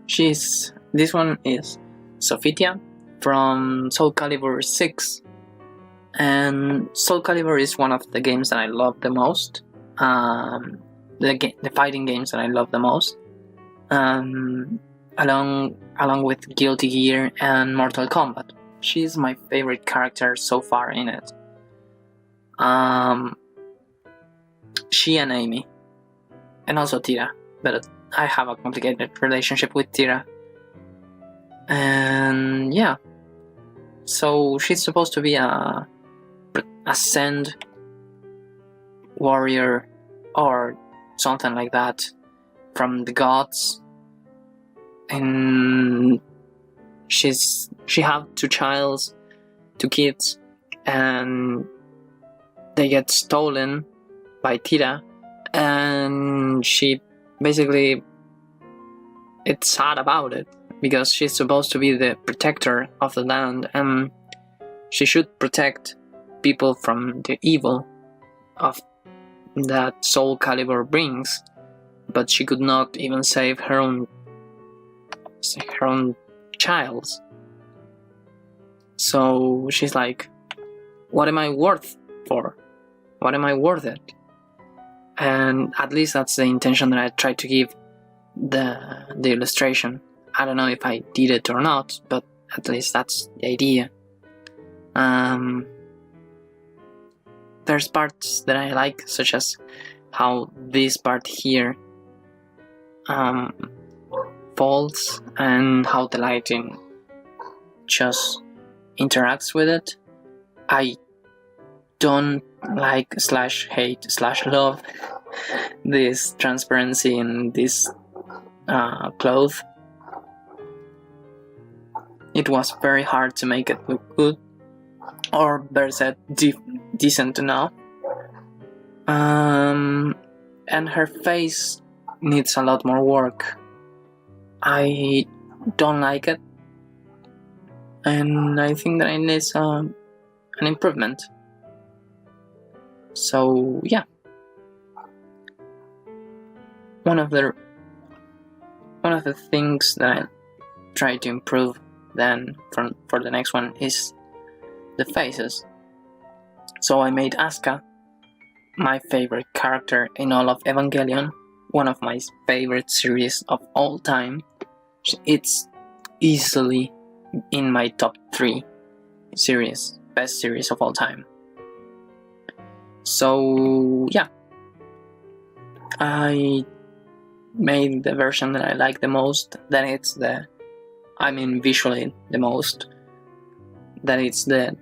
[SPEAKER 1] This one is Sophitia from Soul Calibur 6, and Soul Calibur is one of the games that I love the most, the fighting games that I love the most, along with Guilty Gear and Mortal Kombat. She's my favorite character so far in it. She and Amy, and also Tira, but I have a complicated relationship with Tira. And yeah, so she's supposed to be a ascend warrior or something like that from the gods, and she have two kids, and they get stolen by Tira, and she basically, it's sad about it because she's supposed to be the protector of the land, and she should protect people from the evil of that Soul Calibur brings, but she could not even save her own child. So she's like, what am I worth for? What am I worth it? And at least that's the intention that I tried to give the illustration. I don't know if I did it or not, but at least that's the idea. There's parts that I like, such as how this part here falls and how the lighting just interacts with it. I don't like / hate / love this transparency in this cloth. It was very hard to make it look good, or better said, decent enough. And her face needs a lot more work. I don't like it, and I think that it needs an improvement. So yeah, one of the things that I try to improve then for the next one is the faces. So I made Asuka my favorite character in all of Evangelion, one of my favorite series of all time. It's easily in my top 3 series, best series of all time. So yeah, I made the version that I like the most. Then it's the I mean visually the most, that it's the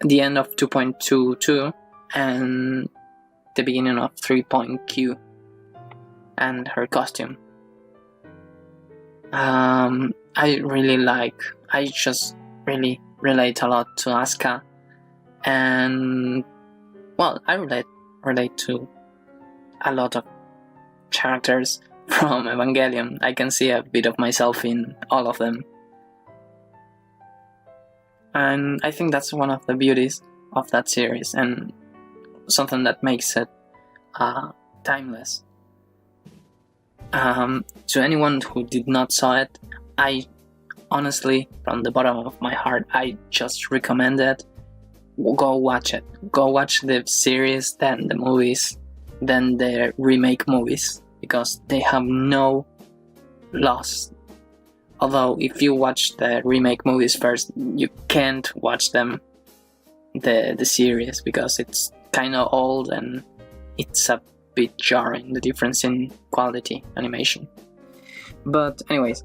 [SPEAKER 1] the end of 2.22 and the beginning of 3.Q, and her costume. I just really relate a lot to Asuka, and well, I relate to a lot of characters from Evangelion. I can see a bit of myself in all of them. And I think that's one of the beauties of that series, and something that makes it timeless. To anyone who did not saw it, I honestly, from the bottom of my heart, I just recommend it. Go watch it. Go watch the series, then the movies, then the remake movies, because they have no loss. Although if you watch the remake movies first, you can't watch them, the series, because it's kind of old and it's a bit jarring, the difference in quality animation. But anyways,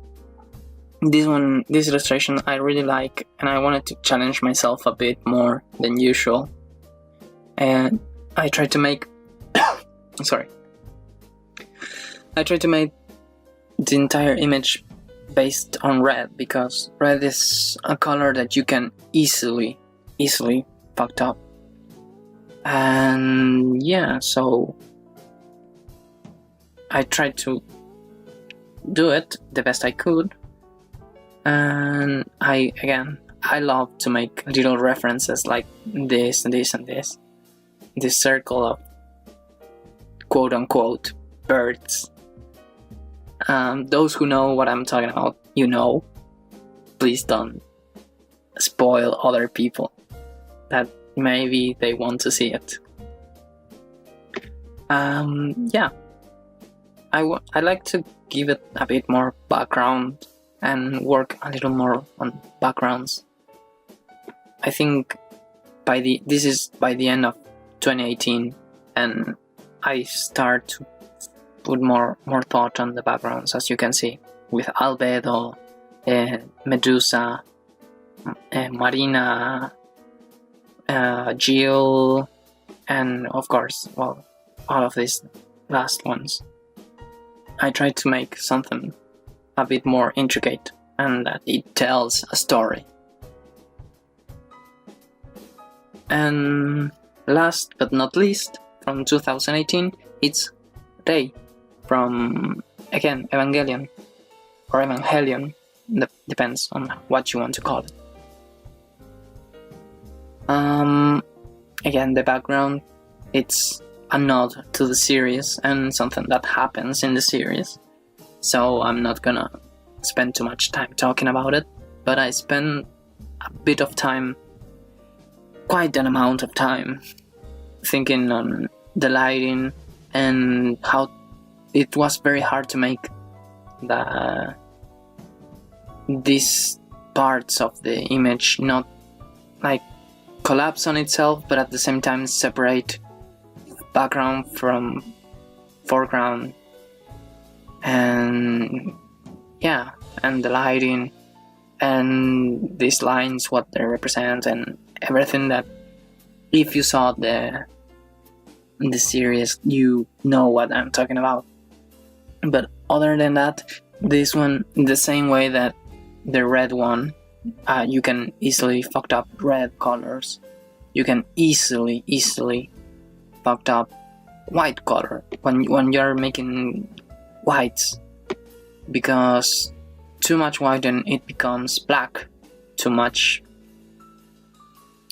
[SPEAKER 1] this illustration I really like, and I wanted to challenge myself a bit more than usual, and I tried to make I tried to make the entire image based on red, because red is a color that you can easily fucked up. And yeah, so I tried to do it the best I could, and I love to make little references like this and this and this circle of quote unquote birds. Those who know what I'm talking about, you know, please don't spoil other people that maybe they want to see it. Yeah, I like to give it a bit more background and work a little more on backgrounds. I think this is by the end of 2018, and I start to put more thought on the backgrounds, as you can see, with Albedo, Medusa, Marina, Jill, and of course, well, all of these last ones. I tried to make something a bit more intricate, and that it tells a story. And last but not least, from 2018, it's Rei from, again, Evangelion, or Evangelion, depends on what you want to call it. Again, the background, it's a nod to the series and something that happens in the series, so I'm not gonna spend too much time talking about it, but I spent a bit of time, quite an amount of time, thinking on the lighting and how it was very hard to make these parts of the image not like collapse on itself, but at the same time separate background from foreground, and yeah, and the lighting and these lines, what they represent, and everything that if you saw the series, you know what I'm talking about. But other than that, this one, the same way that the red one, you can easily fucked up red colors. You can easily fucked up white color when you're making whites, because too much white and it becomes black. Too much.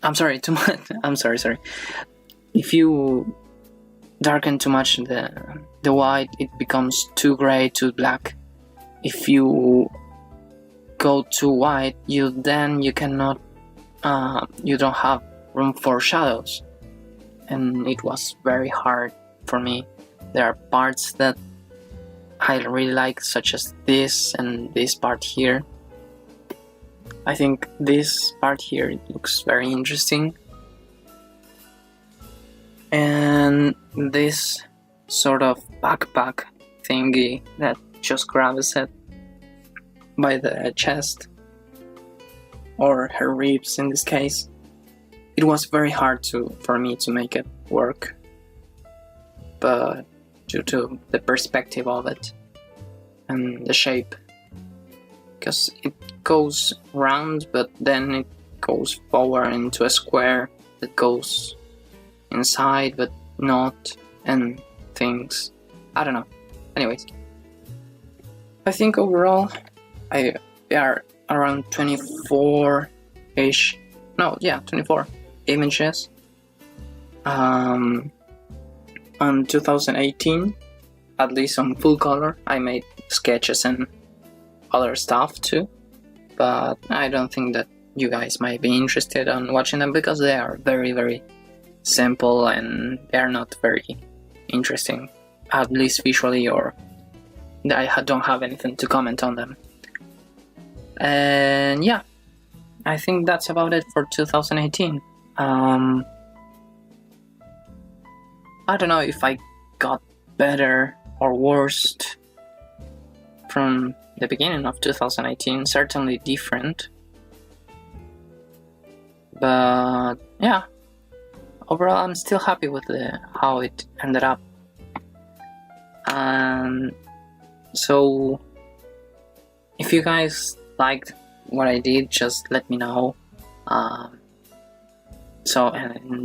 [SPEAKER 1] I'm sorry. If you darken too much the white, it becomes too gray, too black. If you go too white, you cannot, you don't have room for shadows, and it was very hard for me. There are parts that I really like, such as this and this part here. I think this part here looks very interesting, and this sort of backpack thingy that just grabs it by the chest, or her ribs in this case. It was very hard for me to make it work, but due to the perspective of it and the shape, because it goes round but then it goes forward into a square that goes inside but not, and things, I don't know. Anyways, I think overall we are around 24-ish, no, yeah, 24 images on 2018, at least on full color. I made sketches and other stuff too, but I don't think that you guys might be interested in watching them because they are very, very simple and they are not very interesting, at least visually, or I don't have anything to comment on them. And yeah, I think that's about it for 2018. I don't know if I got better or worse from the beginning of 2018, certainly different. But yeah, overall I'm still happy with how it ended up. So if you guys liked what I did, just let me know. And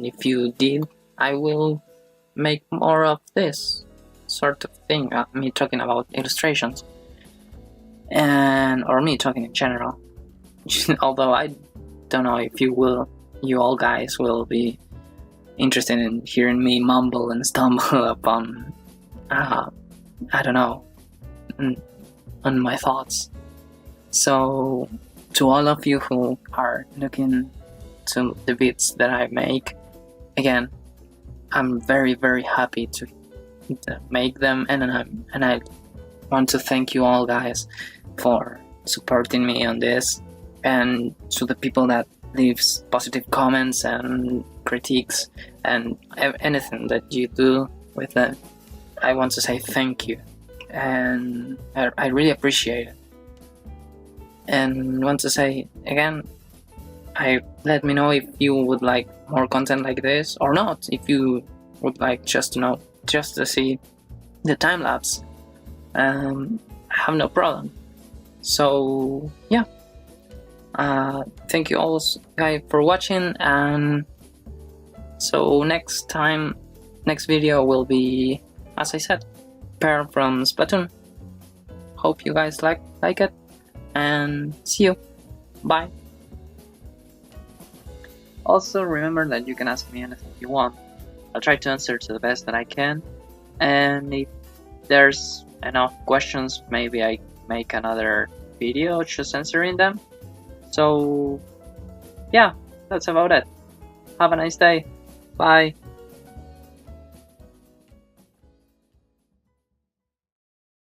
[SPEAKER 1] if you did, I will make more of this sort of thing, me talking about illustrations, or me talking in general. Although I don't know if you all guys will be interested in hearing me mumble and stumble upon, I don't know, on my thoughts. So to all of you who are looking to the bits that I make, again, I'm very, very happy to make them, and I want to thank you all guys for supporting me on this, and to the people that leaves positive comments and critiques and anything that you do with them. I want to say thank you, and I really appreciate it. And want to say again, let me know if you would like more content like this or not. If you would like just to see the time lapse, I have no problem. So yeah, thank you all guys for watching, and so next video will be, as I said, Pearl from Splatoon. Hope you guys like it, and see you. Bye. Also remember that you can ask me anything you want. I'll try to answer to the best that I can, and if there's enough questions, maybe I make another video just answering them. So yeah, that's about it. Have a nice day. Bye.